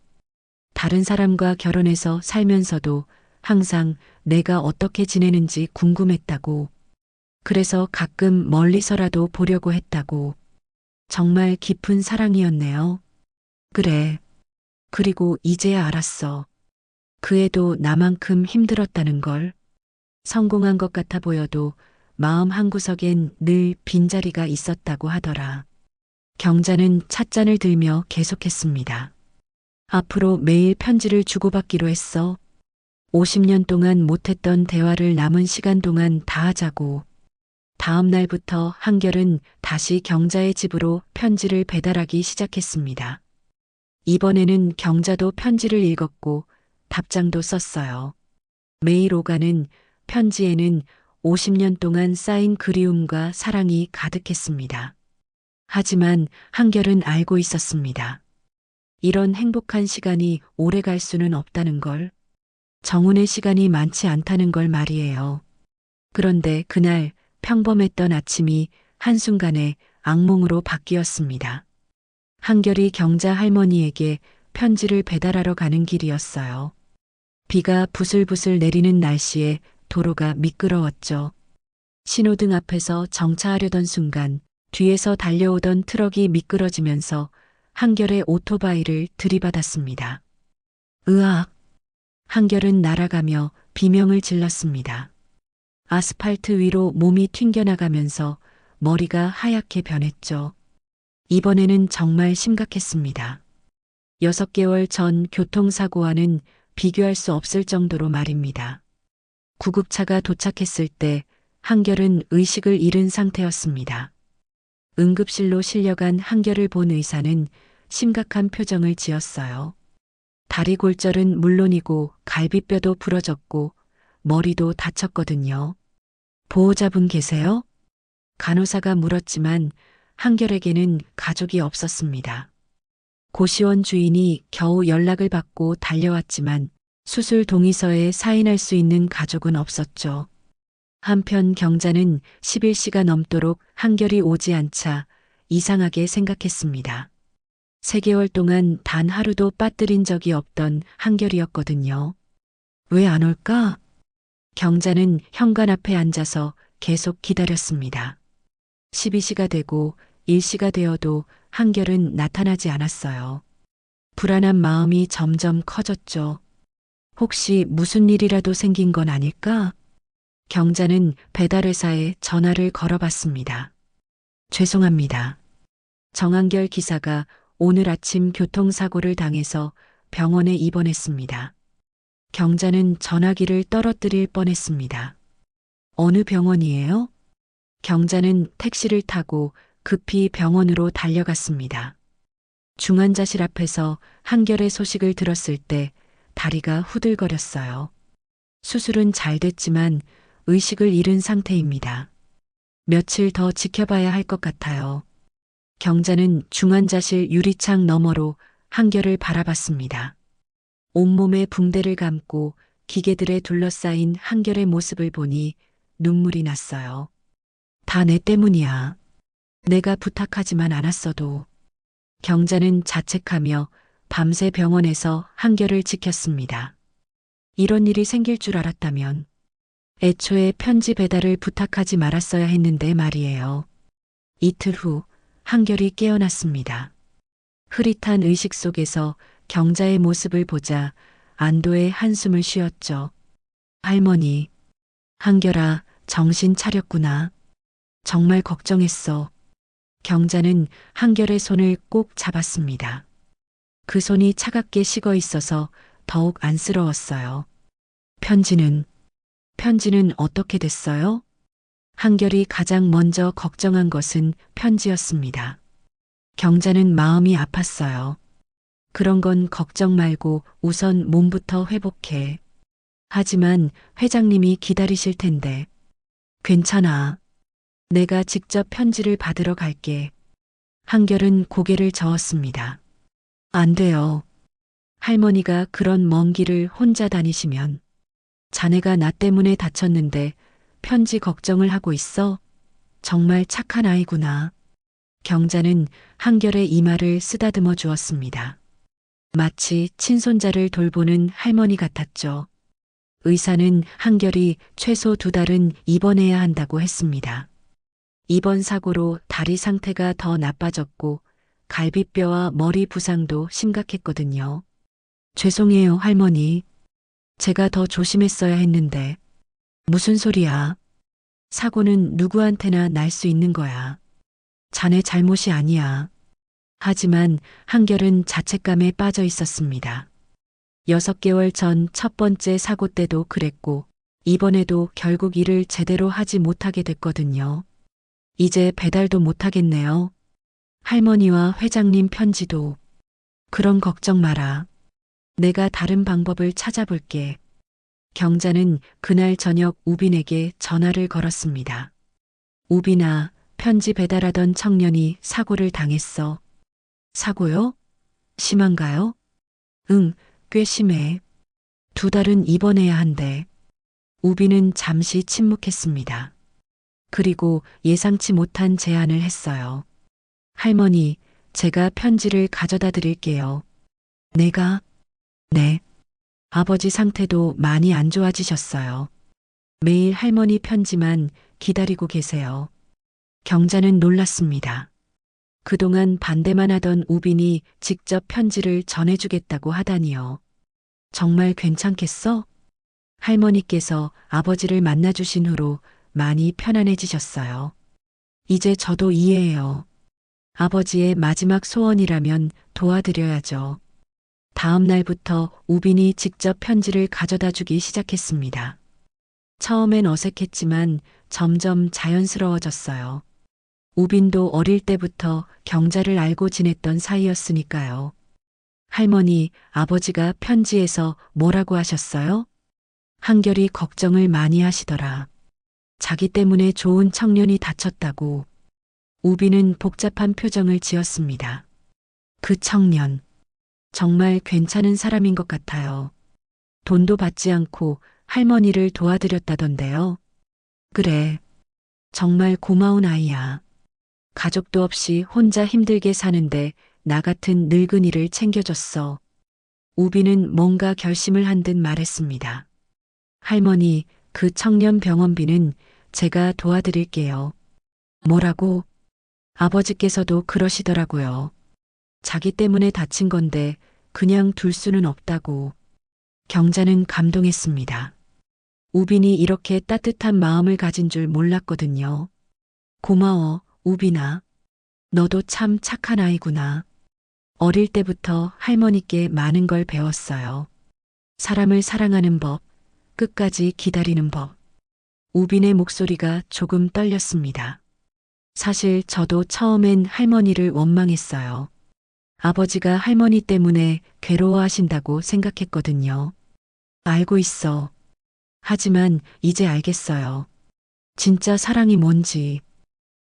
다른 사람과 결혼해서 살면서도 항상 내가 어떻게 지내는지 궁금했다고. 그래서 가끔 멀리서라도 보려고 했다고. 정말 깊은 사랑이었네요. 그래. 그리고 이제야 알았어. 그 애도 나만큼 힘들었다는 걸. 성공한 것 같아 보여도 마음 한구석엔 늘 빈자리가 있었다고 하더라. 경자는 찻잔을 들며 계속했습니다. 앞으로 매일 편지를 주고받기로 했어. 50년 동안 못했던 대화를 남은 시간 동안 다 하자고. 다음 날부터 한결은 다시 경자의 집으로 편지를 배달하기 시작했습니다. 이번에는 경자도 편지를 읽었고 답장도 썼어요. 매일 오가는 편지에는 50년 동안 쌓인 그리움과 사랑이 가득했습니다. 하지만 한결은 알고 있었습니다. 이런 행복한 시간이 오래 갈 수는 없다는 걸. 정훈의 시간이 많지 않다는 걸 말이에요. 그런데 그날 평범했던 아침이 한순간에 악몽으로 바뀌었습니다. 한결이 경자 할머니에게 편지를 배달하러 가는 길이었어요. 비가 부슬부슬 내리는 날씨에 도로가 미끄러웠죠. 신호등 앞에서 정차하려던 순간 뒤에서 달려오던 트럭이 미끄러지면서 한결의 오토바이를 들이받았습니다. 으악! 한결은 날아가며 비명을 질렀습니다. 아스팔트 위로 몸이 튕겨나가면서 머리가 하얗게 변했죠. 이번에는 정말 심각했습니다. 6개월 전 교통사고와는 비교할 수 없을 정도로 말입니다. 구급차가 도착했을 때 한결은 의식을 잃은 상태였습니다. 응급실로 실려간 한결을 본 의사는 심각한 표정을 지었어요. 다리 골절은 물론이고 갈비뼈도 부러졌고 머리도 다쳤거든요. 보호자분 계세요? 간호사가 물었지만 한결에게는 가족이 없었습니다. 고시원 주인이 겨우 연락을 받고 달려왔지만 수술 동의서에 사인할 수 있는 가족은 없었죠. 한편 경자는 11시가 넘도록 한결이 오지 않자 이상하게 생각했습니다. 3개월 동안 단 하루도 빠뜨린 적이 없던 한결이었거든요. 왜 안 올까? 경자는 현관 앞에 앉아서 계속 기다렸습니다. 12시가 되고 1시가 되어도 한결은 나타나지 않았어요. 불안한 마음이 점점 커졌죠. 혹시 무슨 일이라도 생긴 건 아닐까? 경자는 배달회사에 전화를 걸어봤습니다. 죄송합니다. 정한결 기사가 오늘 아침 교통사고를 당해서 병원에 입원했습니다. 경자는 전화기를 떨어뜨릴 뻔했습니다. 어느 병원이에요? 경자는 택시를 타고 급히 병원으로 달려갔습니다. 중환자실 앞에서 한결의 소식을 들었을 때 다리가 후들거렸어요. 수술은 잘 됐지만 의식을 잃은 상태입니다. 며칠 더 지켜봐야 할 것 같아요. 경자는 중환자실 유리창 너머로 한결을 바라봤습니다. 온몸에 붕대를 감고 기계들에 둘러싸인 한결의 모습을 보니 눈물이 났어요. 다 내 때문이야. 내가 부탁하지만 않았어도. 경자는 자책하며 밤새 병원에서 한결을 지켰습니다. 이런 일이 생길 줄 알았다면 애초에 편지 배달을 부탁하지 말았어야 했는데 말이에요. 이틀 후 한결이 깨어났습니다. 흐릿한 의식 속에서 경자의 모습을 보자 안도의 한숨을 쉬었죠. 할머니, 한결아, 정신 차렸구나. 정말 걱정했어. 경자는 한결의 손을 꼭 잡았습니다. 그 손이 차갑게 식어 있어서 더욱 안쓰러웠어요. 편지는 어떻게 됐어요? 한결이 가장 먼저 걱정한 것은 편지였습니다. 경자는 마음이 아팠어요. 그런 건 걱정 말고 우선 몸부터 회복해. 하지만 회장님이 기다리실 텐데. 괜찮아. 내가 직접 편지를 받으러 갈게. 한결은 고개를 저었습니다. 안 돼요. 할머니가 그런 먼 길을 혼자 다니시면 자네가 나 때문에 다쳤는데 편지 걱정을 하고 있어? 정말 착한 아이구나. 경자는 한결의 이마를 쓰다듬어 주었습니다. 마치 친손자를 돌보는 할머니 같았죠. 의사는 한결이 최소 2달은 입원해야 한다고 했습니다. 이번 사고로 다리 상태가 더 나빠졌고 갈비뼈와 머리 부상도 심각했거든요. 죄송해요, 할머니. 제가 더 조심했어야 했는데. 무슨 소리야. 사고는 누구한테나 날 수 있는 거야. 자네 잘못이 아니야. 하지만 한결은 자책감에 빠져 있었습니다. 6개월 전 첫 번째 사고 때도 그랬고 이번에도 결국 일을 제대로 하지 못하게 됐거든요. 이제 배달도 못하겠네요. 할머니와 회장님 편지도. 그런 걱정 마라. 내가 다른 방법을 찾아볼게. 경자는 그날 저녁 우빈에게 전화를 걸었습니다. 우빈아, 편지 배달하던 청년이 사고를 당했어. 사고요? 심한가요? 응, 꽤 심해. 2달은 입원해야 한대. 우빈은 잠시 침묵했습니다. 그리고 예상치 못한 제안을 했어요. 할머니, 제가 편지를 가져다 드릴게요. 내가? 네. 아버지 상태도 많이 안 좋아지셨어요. 매일 할머니 편지만 기다리고 계세요. 경자는 놀랐습니다. 그동안 반대만 하던 우빈이 직접 편지를 전해주겠다고 하다니요. 정말 괜찮겠어? 할머니께서 아버지를 만나주신 후로 많이 편안해지셨어요. 이제 저도 이해해요. 아버지의 마지막 소원이라면 도와드려야죠. 다음 날부터 우빈이 직접 편지를 가져다 주기 시작했습니다. 처음엔 어색했지만 점점 자연스러워졌어요. 우빈도 어릴 때부터 경자를 알고 지냈던 사이였으니까요. 할머니, 아버지가 편지에서 뭐라고 하셨어요? 한결이 걱정을 많이 하시더라. 자기 때문에 좋은 청년이 다쳤다고. 우빈은 복잡한 표정을 지었습니다. 그 청년. 정말 괜찮은 사람인 것 같아요. 돈도 받지 않고 할머니를 도와드렸다던데요. 그래. 정말 고마운 아이야. 가족도 없이 혼자 힘들게 사는데 나 같은 늙은이를 챙겨줬어. 우빈은 뭔가 결심을 한 듯 말했습니다. 할머니, 그 청년 병원비는 제가 도와드릴게요. 뭐라고? 아버지께서도 그러시더라고요. 자기 때문에 다친 건데 그냥 둘 수는 없다고. 경자는 감동했습니다. 우빈이 이렇게 따뜻한 마음을 가진 줄 몰랐거든요. 고마워, 우빈아. 너도 참 착한 아이구나. 어릴 때부터 할머니께 많은 걸 배웠어요. 사람을 사랑하는 법, 끝까지 기다리는 법. 우빈의 목소리가 조금 떨렸습니다. 사실 저도 처음엔 할머니를 원망했어요. 아버지가 할머니 때문에 괴로워하신다고 생각했거든요. 알고 있어. 하지만 이제 알겠어요. 진짜 사랑이 뭔지,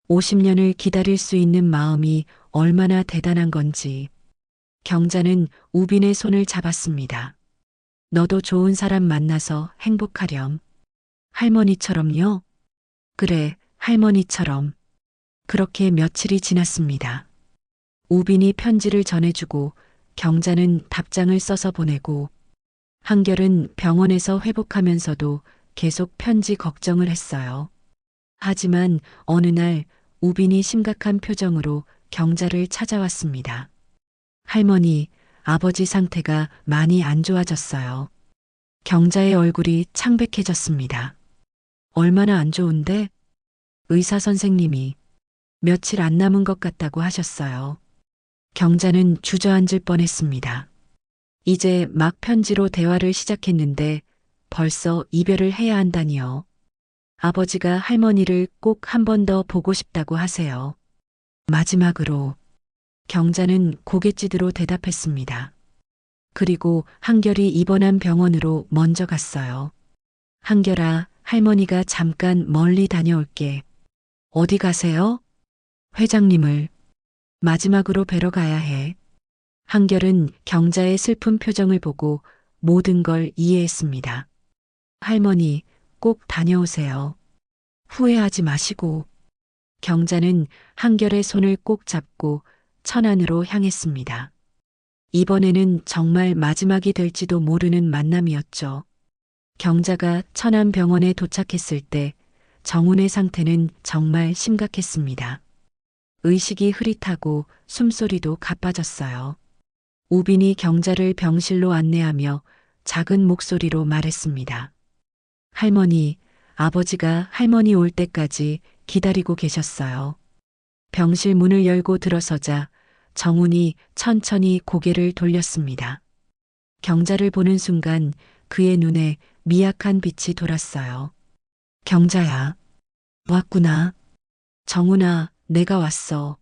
50년을 기다릴 수 있는 마음이 얼마나 대단한 건지. 경자는 우빈의 손을 잡았습니다. 너도 좋은 사람 만나서 행복하렴. 할머니처럼요? 그래, 할머니처럼. 그렇게 며칠이 지났습니다. 우빈이 편지를 전해주고 경자는 답장을 써서 보내고 한결은 병원에서 회복하면서도 계속 편지 걱정을 했어요. 하지만 어느 날 우빈이 심각한 표정으로 경자를 찾아왔습니다. 할머니, 아버지 상태가 많이 안 좋아졌어요. 경자의 얼굴이 창백해졌습니다. 얼마나 안 좋은데? 의사 선생님이 며칠 안 남은 것 같다고 하셨어요. 경자는 주저앉을 뻔했습니다. 이제 막 편지로 대화를 시작했는데 벌써 이별을 해야 한다니요. 아버지가 할머니를 꼭 한 번 더 보고 싶다고 하세요. 마지막으로 경자는 고갯짓으로 대답했습니다. 그리고 한결이 입원한 병원으로 먼저 갔어요. 한결아, 할머니가 잠깐 멀리 다녀올게. 어디 가세요? 회장님을 마지막으로 뵈러 가야 해. 한결은 경자의 슬픈 표정을 보고 모든 걸 이해했습니다. 할머니, 꼭 다녀오세요. 후회하지 마시고. 경자는 한결의 손을 꼭 잡고 천안으로 향했습니다. 이번에는 정말 마지막이 될지도 모르는 만남이었죠. 경자가 천안병원에 도착했을 때 정훈의 상태는 정말 심각했습니다. 의식이 흐릿하고 숨소리도 가빠졌어요. 우빈이 경자를 병실로 안내하며 작은 목소리로 말했습니다. 할머니, 아버지가 할머니 올 때까지 기다리고 계셨어요. 병실 문을 열고 들어서자 정훈이 천천히 고개를 돌렸습니다. 경자를 보는 순간 그의 눈에 미약한 빛이 돌았어요. 경자야, 왔구나. 정훈아, 내가 왔어.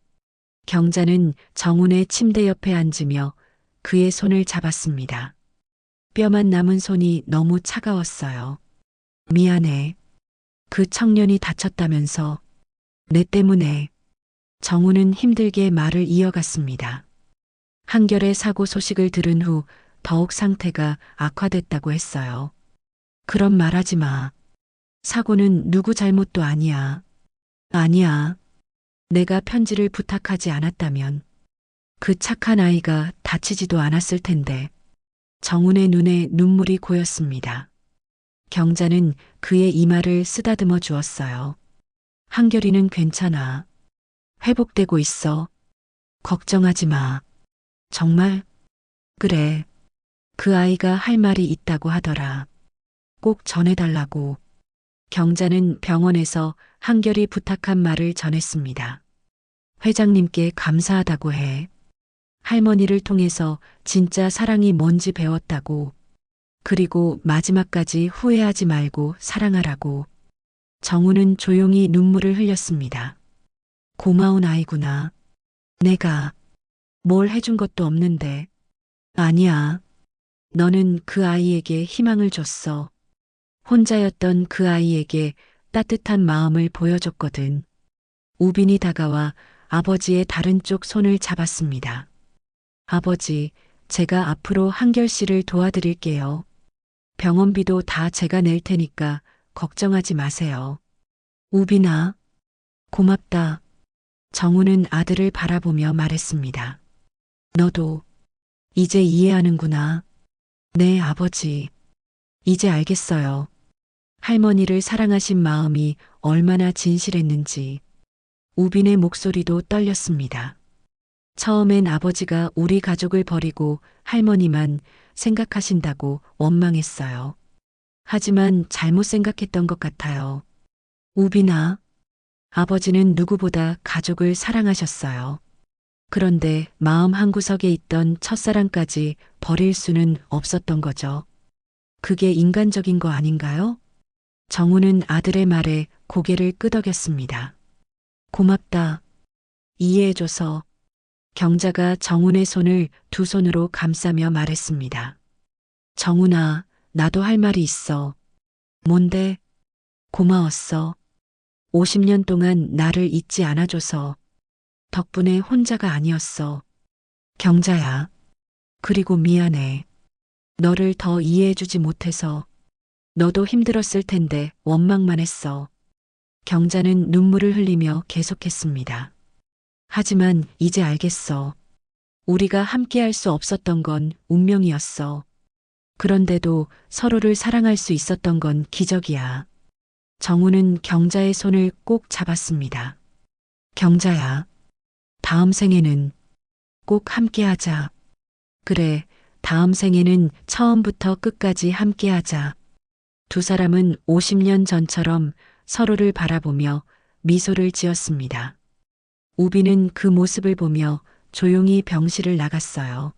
경자는 정훈의 침대 옆에 앉으며 그의 손을 잡았습니다. 뼈만 남은 손이 너무 차가웠어요. 미안해. 그 청년이 다쳤다면서. 내 때문에. 정훈은 힘들게 말을 이어갔습니다. 한결의 사고 소식을 들은 후 더욱 상태가 악화됐다고 했어요. 그런 말하지 마. 사고는 누구 잘못도 아니야. 아니야. 내가 편지를 부탁하지 않았다면 그 착한 아이가 다치지도 않았을 텐데. 정훈의 눈에 눈물이 고였습니다. 경자는 그의 이마를 쓰다듬어 주었어요. 한결이는 괜찮아. 회복되고 있어. 걱정하지 마. 정말? 그래. 그 아이가 할 말이 있다고 하더라. 꼭 전해달라고. 경자는 병원에서 한결이 부탁한 말을 전했습니다. 회장님께 감사하다고 해. 할머니를 통해서 진짜 사랑이 뭔지 배웠다고. 그리고 마지막까지 후회하지 말고 사랑하라고. 정우는 조용히 눈물을 흘렸습니다. 고마운 아이구나. 내가 뭘 해준 것도 없는데. 아니야. 너는 그 아이에게 희망을 줬어. 혼자였던 그 아이에게 따뜻한 마음을 보여줬거든. 우빈이 다가와 아버지의 다른 쪽 손을 잡았습니다. 아버지, 제가 앞으로 한결 씨를 도와드릴게요. 병원비도 다 제가 낼 테니까 걱정하지 마세요. 우빈아, 고맙다. 정우는 아들을 바라보며 말했습니다. 너도 이제 이해하는구나. 네, 아버지. 이제 알겠어요. 할머니를 사랑하신 마음이 얼마나 진실했는지. 우빈의 목소리도 떨렸습니다. 처음엔 아버지가 우리 가족을 버리고 할머니만 생각하신다고 원망했어요. 하지만 잘못 생각했던 것 같아요. 우빈아, 아버지는 누구보다 가족을 사랑하셨어요. 그런데 마음 한구석에 있던 첫사랑까지 버릴 수는 없었던 거죠. 그게 인간적인 거 아닌가요? 정우는 아들의 말에 고개를 끄덕였습니다. 고맙다. 이해해줘서. 경자가 정훈의 손을 두 손으로 감싸며 말했습니다. 정훈아, 나도 할 말이 있어. 뭔데? 고마웠어. 50년 동안 나를 잊지 않아줘서. 덕분에 혼자가 아니었어. 경자야. 그리고 미안해. 너를 더 이해해주지 못해서. 너도 힘들었을 텐데 원망만 했어. 경자는 눈물을 흘리며 계속했습니다. 하지만 이제 알겠어. 우리가 함께할 수 없었던 건 운명이었어. 그런데도 서로를 사랑할 수 있었던 건 기적이야. 정우는 경자의 손을 꼭 잡았습니다. 경자야, 다음 생에는 꼭 함께하자. 그래, 다음 생에는 처음부터 끝까지 함께하자. 두 사람은 50년 전처럼 서로를 바라보며 미소를 지었습니다. 우비는 그 모습을 보며 조용히 병실을 나갔어요.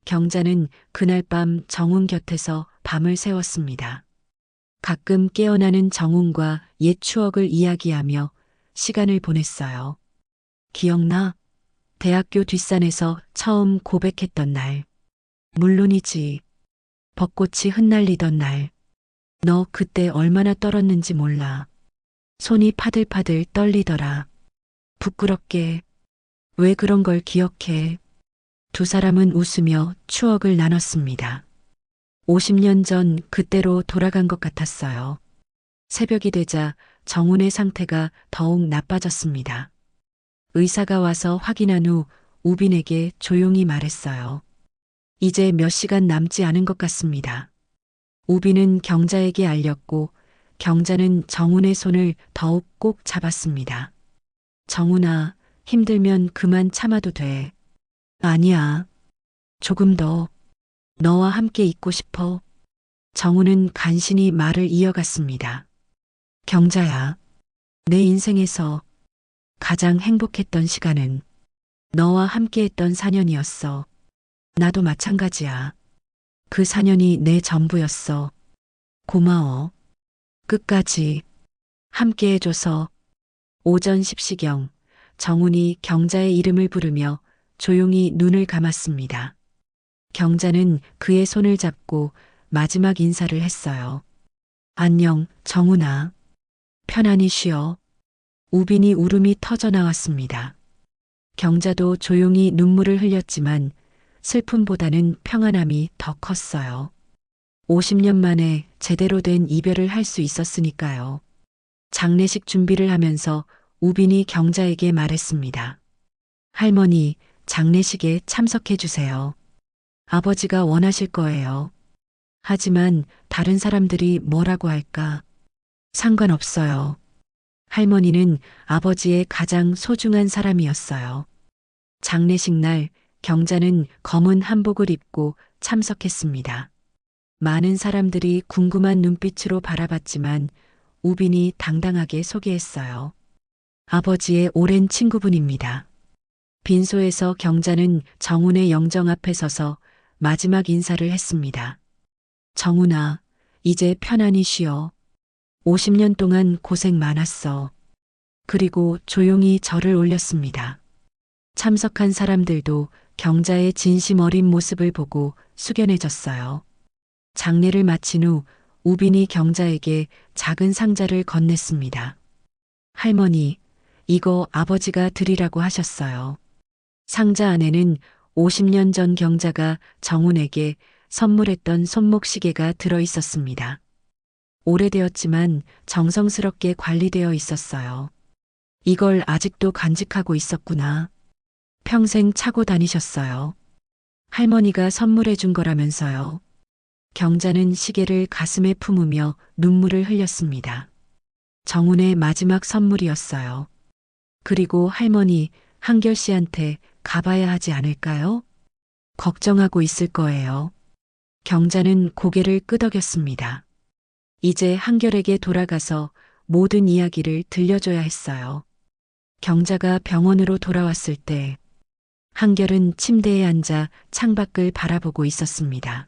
경자는 그날 밤 정훈 곁에서 밤을 새웠습니다. 가끔 깨어나는 정훈과 옛 추억을 이야기하며 시간을 보냈어요. 기억나? 대학교 뒷산에서 처음 고백했던 날. 물론이지. 벚꽃이 흩날리던 날. 너 그때 얼마나 떨었는지 몰라. 손이 파들파들 떨리더라. 부끄럽게. 왜 그런 걸 기억해? 두 사람은 웃으며 추억을 나눴습니다. 50년 전 그때로 돌아간 것 같았어요. 새벽이 되자 정훈의 상태가 더욱 나빠졌습니다. 의사가 와서 확인한 후 우빈에게 조용히 말했어요. 이제 몇 시간 남지 않은 것 같습니다. 우빈은 경자에게 알렸고 경자는 정훈의 손을 더욱 꼭 잡았습니다. 정훈아, 힘들면 그만 참아도 돼. 아니야. 조금 더. 너와 함께 있고 싶어. 정훈은 간신히 말을 이어갔습니다. 경자야, 내 인생에서 가장 행복했던 시간은 너와 함께했던 4년이었어. 나도 마찬가지야. 그 4년이 내 전부였어. 고마워. 끝까지 함께해줘서. 오전 10시경 정훈이 경자의 이름을 부르며 조용히 눈을 감았습니다. 경자는 그의 손을 잡고 마지막 인사를 했어요. 안녕, 정훈아. 편안히 쉬어. 우빈이 울음이 터져 나왔습니다. 경자도 조용히 눈물을 흘렸지만 슬픔보다는 평안함이 더 컸어요. 50년 만에 제대로 된 이별을 할 수 있었으니까요. 장례식 준비를 하면서 우빈이 경자에게 말했습니다. 할머니, 장례식에 참석해 주세요. 아버지가 원하실 거예요. 하지만 다른 사람들이 뭐라고 할까? 상관없어요. 할머니는 아버지의 가장 소중한 사람이었어요. 장례식 날 경자는 검은 한복을 입고 참석했습니다. 많은 사람들이 궁금한 눈빛으로 바라봤지만 우빈이 당당하게 소개했어요. 아버지의 오랜 친구분입니다. 빈소에서 경자는 정훈의 영정 앞에 서서 마지막 인사를 했습니다. 정훈아, 이제 편안히 쉬어. 50년 동안 고생 많았어. 그리고 조용히 절을 올렸습니다. 참석한 사람들도 경자의 진심 어린 모습을 보고 숙연해졌어요. 장례를 마친 후 우빈이 경자에게 작은 상자를 건넸습니다. 할머니, 이거 아버지가 드리라고 하셨어요. 상자 안에는 50년 전 경자가 정훈에게 선물했던 손목시계가 들어 있었습니다. 오래되었지만 정성스럽게 관리되어 있었어요. 이걸 아직도 간직하고 있었구나. 평생 차고 다니셨어요. 할머니가 선물해 준 거라면서요. 경자는 시계를 가슴에 품으며 눈물을 흘렸습니다. 정훈의 마지막 선물이었어요. 그리고 할머니, 한결 씨한테 가봐야 하지 않을까요? 걱정하고 있을 거예요. 경자는 고개를 끄덕였습니다. 이제 한결에게 돌아가서 모든 이야기를 들려줘야 했어요. 경자가 병원으로 돌아왔을 때 한결은 침대에 앉아 창밖을 바라보고 있었습니다.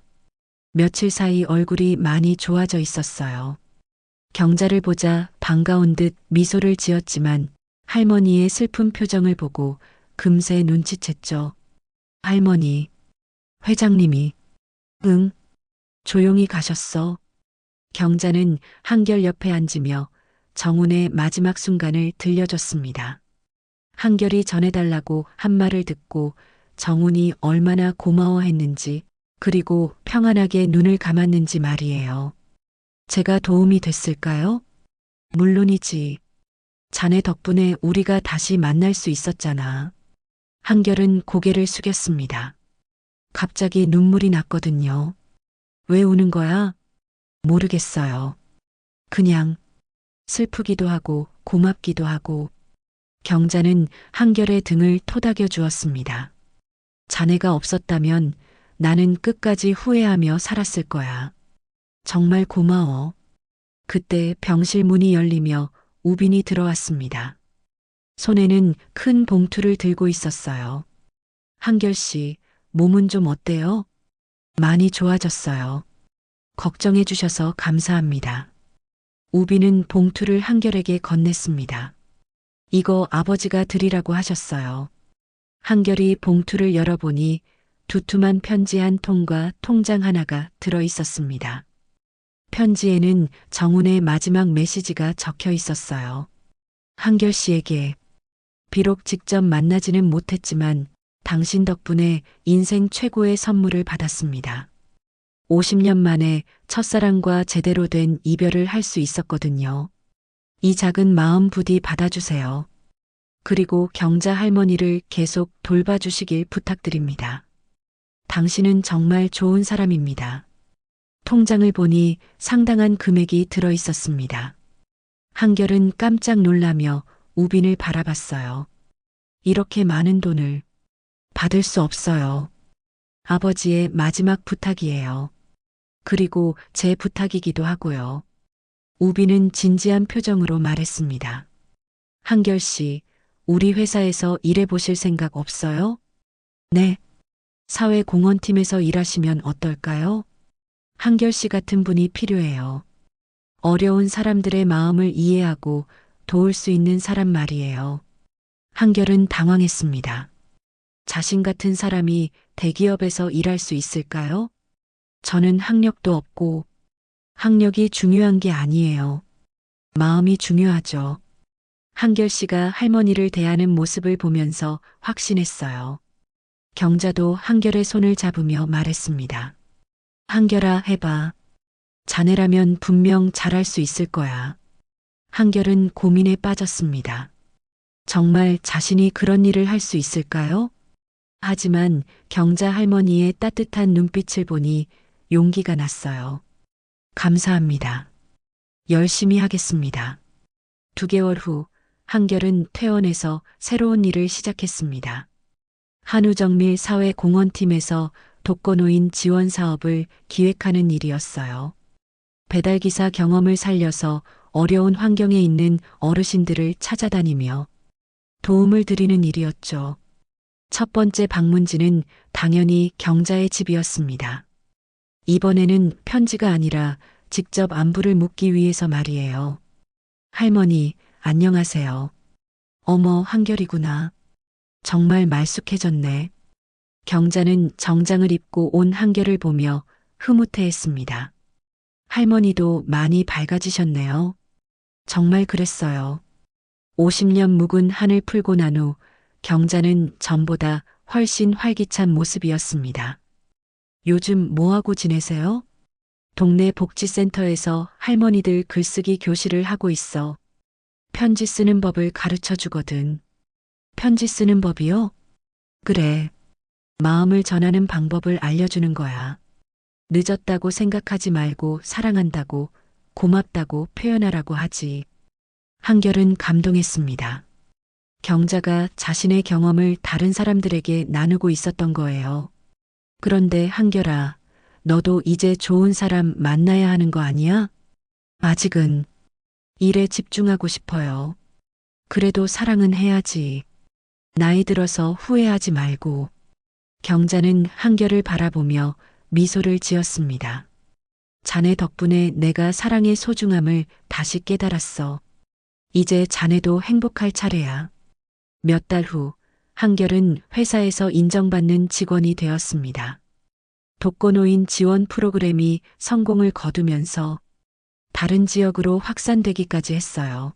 며칠 사이 얼굴이 많이 좋아져 있었어요. 경자를 보자 반가운 듯 미소를 지었지만 할머니의 슬픈 표정을 보고 금세 눈치챘죠. 할머니, 회장님이, 응, 조용히 가셨어. 경자는 한결 옆에 앉으며 정훈의 마지막 순간을 들려줬습니다. 한결이 전해달라고 한 말을 듣고 정훈이 얼마나 고마워했는지 그리고 평안하게 눈을 감았는지 말이에요. 제가 도움이 됐을까요? 물론이지. 자네 덕분에 우리가 다시 만날 수 있었잖아. 한결은 고개를 숙였습니다. 갑자기 눈물이 났거든요. 왜 우는 거야? 모르겠어요. 그냥 슬프기도 하고 고맙기도 하고. 경자는 한결의 등을 토닥여 주었습니다. 자네가 없었다면 나는 끝까지 후회하며 살았을 거야. 정말 고마워. 그때 병실 문이 열리며 우빈이 들어왔습니다. 손에는 큰 봉투를 들고 있었어요. 한결 씨, 몸은 좀 어때요? 많이 좋아졌어요. 걱정해 주셔서 감사합니다. 우빈은 봉투를 한결에게 건넸습니다. 이거 아버지가 드리라고 하셨어요. 한결이 봉투를 열어보니 두툼한 편지 한 통과 통장 하나가 들어 있었습니다. 편지에는 정훈의 마지막 메시지가 적혀 있었어요. 한결 씨에게 비록 직접 만나지는 못했지만 당신 덕분에 인생 최고의 선물을 받았습니다. 50년 만에 첫사랑과 제대로 된 이별을 할 수 있었거든요. 이 작은 마음 부디 받아주세요. 그리고 경자 할머니를 계속 돌봐주시길 부탁드립니다. 당신은 정말 좋은 사람입니다. 통장을 보니 상당한 금액이 들어 있었습니다. 한결은 깜짝 놀라며 우빈을 바라봤어요. 이렇게 많은 돈을 받을 수 없어요. 아버지의 마지막 부탁이에요. 그리고 제 부탁이기도 하고요. 우빈은 진지한 표정으로 말했습니다. 한결 씨, 우리 회사에서 일해 보실 생각 없어요? 네. 사회공헌팀에서 일하시면 어떨까요? 한결 씨 같은 분이 필요해요. 어려운 사람들의 마음을 이해하고 도울 수 있는 사람 말이에요. 한결은 당황했습니다. 자신 같은 사람이 대기업에서 일할 수 있을까요? 저는 학력도 없고 학력이 중요한 게 아니에요. 마음이 중요하죠. 한결 씨가 할머니를 대하는 모습을 보면서 확신했어요. 경자도 한결의 손을 잡으며 말했습니다. 한결아, 해봐. 자네라면 분명 잘할 수 있을 거야. 한결은 고민에 빠졌습니다. 정말 자신이 그런 일을 할 수 있을까요? 하지만 경자 할머니의 따뜻한 눈빛을 보니 용기가 났어요. 감사합니다. 열심히 하겠습니다. 2개월 후 한결은 퇴원해서 새로운 일을 시작했습니다. 한우정밀 사회공헌팀에서 독거노인 지원 사업을 기획하는 일이었어요. 배달기사 경험을 살려서 어려운 환경에 있는 어르신들을 찾아다니며 도움을 드리는 일이었죠. 첫 번째 방문지는 당연히 경자의 집이었습니다. 이번에는 편지가 아니라 직접 안부를 묻기 위해서 말이에요. 할머니, 안녕하세요. 어머, 한결이구나. 정말 말쑥해졌네. 경자는 정장을 입고 온 한결을 보며 흐뭇해했습니다. 할머니도 많이 밝아지셨네요. 정말 그랬어요. 50년 묵은 한을 풀고 난 후 경자는 전보다 훨씬 활기찬 모습이었습니다. 요즘 뭐하고 지내세요? 동네 복지센터에서 할머니들 글쓰기 교실을 하고 있어. 편지 쓰는 법을 가르쳐 주거든. 편지 쓰는 법이요? 그래. 마음을 전하는 방법을 알려주는 거야. 늦었다고 생각하지 말고 사랑한다고, 고맙다고 표현하라고 하지. 한결은 감동했습니다. 경자가 자신의 경험을 다른 사람들에게 나누고 있었던 거예요. 그런데 한결아, 너도 이제 좋은 사람 만나야 하는 거 아니야? 아직은 일에 집중하고 싶어요. 그래도 사랑은 해야지. 나이 들어서 후회하지 말고. 경자는 한결을 바라보며 미소를 지었습니다. 자네 덕분에 내가 사랑의 소중함을 다시 깨달았어. 이제 자네도 행복할 차례야. 몇 달 후 한결은 회사에서 인정받는 직원이 되었습니다. 독거노인 지원 프로그램이 성공을 거두면서 다른 지역으로 확산되기까지 했어요.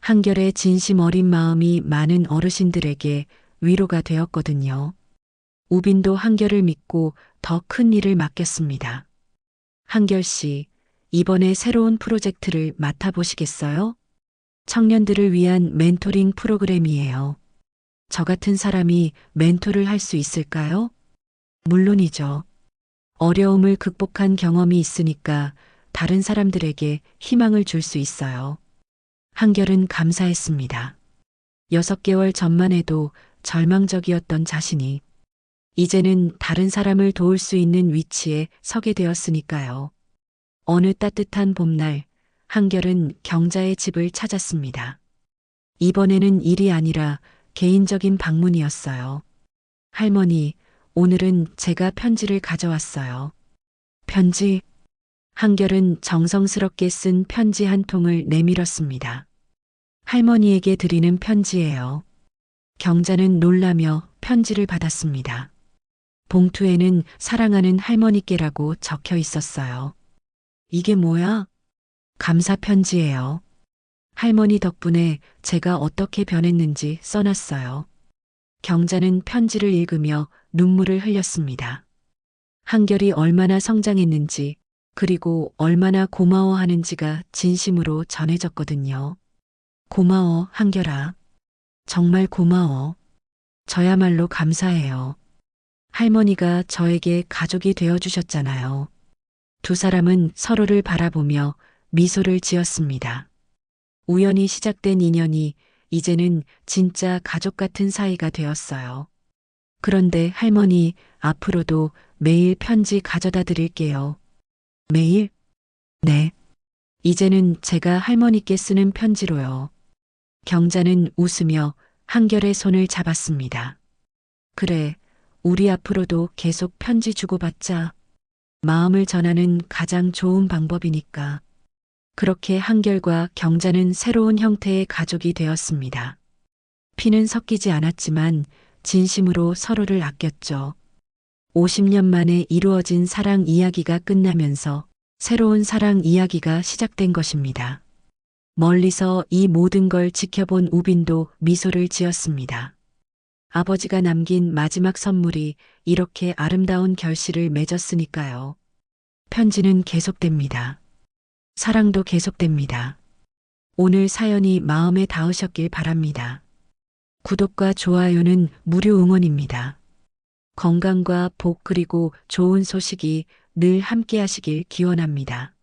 한결의 진심 어린 마음이 많은 어르신들에게 위로가 되었거든요. 우빈도 한결을 믿고 더 큰 일을 맡겼습니다. 한결 씨, 이번에 새로운 프로젝트를 맡아보시겠어요? 청년들을 위한 멘토링 프로그램이에요. 저 같은 사람이 멘토를 할 수 있을까요? 물론이죠. 어려움을 극복한 경험이 있으니까 다른 사람들에게 희망을 줄 수 있어요. 한결은 감사했습니다. 6개월 전만 해도 절망적이었던 자신이 이제는 다른 사람을 도울 수 있는 위치에 서게 되었으니까요. 어느 따뜻한 봄날, 한결은 경자의 집을 찾았습니다. 이번에는 일이 아니라 개인적인 방문이었어요. 할머니, 오늘은 제가 편지를 가져왔어요. 편지? 한결은 정성스럽게 쓴 편지 한 통을 내밀었습니다. 할머니에게 드리는 편지예요. 경자는 놀라며 편지를 받았습니다. 봉투에는 사랑하는 할머니께라고 적혀 있었어요. 이게 뭐야? 감사 편지예요. 할머니 덕분에 제가 어떻게 변했는지 써놨어요. 경자는 편지를 읽으며 눈물을 흘렸습니다. 한결이 얼마나 성장했는지 그리고 얼마나 고마워하는지가 진심으로 전해졌거든요. 고마워, 한결아. 정말 고마워. 저야말로 감사해요. 할머니가 저에게 가족이 되어주셨잖아요. 두 사람은 서로를 바라보며 미소를 지었습니다. 우연히 시작된 인연이 이제는 진짜 가족 같은 사이가 되었어요. 그런데 할머니, 앞으로도 매일 편지 가져다 드릴게요. 매일? 네. 이제는 제가 할머니께 쓰는 편지로요. 경자는 웃으며 한결의 손을 잡았습니다. 그래, 우리 앞으로도 계속 편지 주고받자. 마음을 전하는 가장 좋은 방법이니까. 그렇게 한결과 경자는 새로운 형태의 가족이 되었습니다. 피는 섞이지 않았지만 진심으로 서로를 아꼈죠. 50년 만에 이루어진 사랑 이야기가 끝나면서 새로운 사랑 이야기가 시작된 것입니다. 멀리서 이 모든 걸 지켜본 우빈도 미소를 지었습니다. 아버지가 남긴 마지막 선물이 이렇게 아름다운 결실을 맺었으니까요. 편지는 계속됩니다. 사랑도 계속됩니다. 오늘 사연이 마음에 닿으셨길 바랍니다. 구독과 좋아요는 무료 응원입니다. 건강과 복 그리고 좋은 소식이 늘 함께 하시길 기원합니다.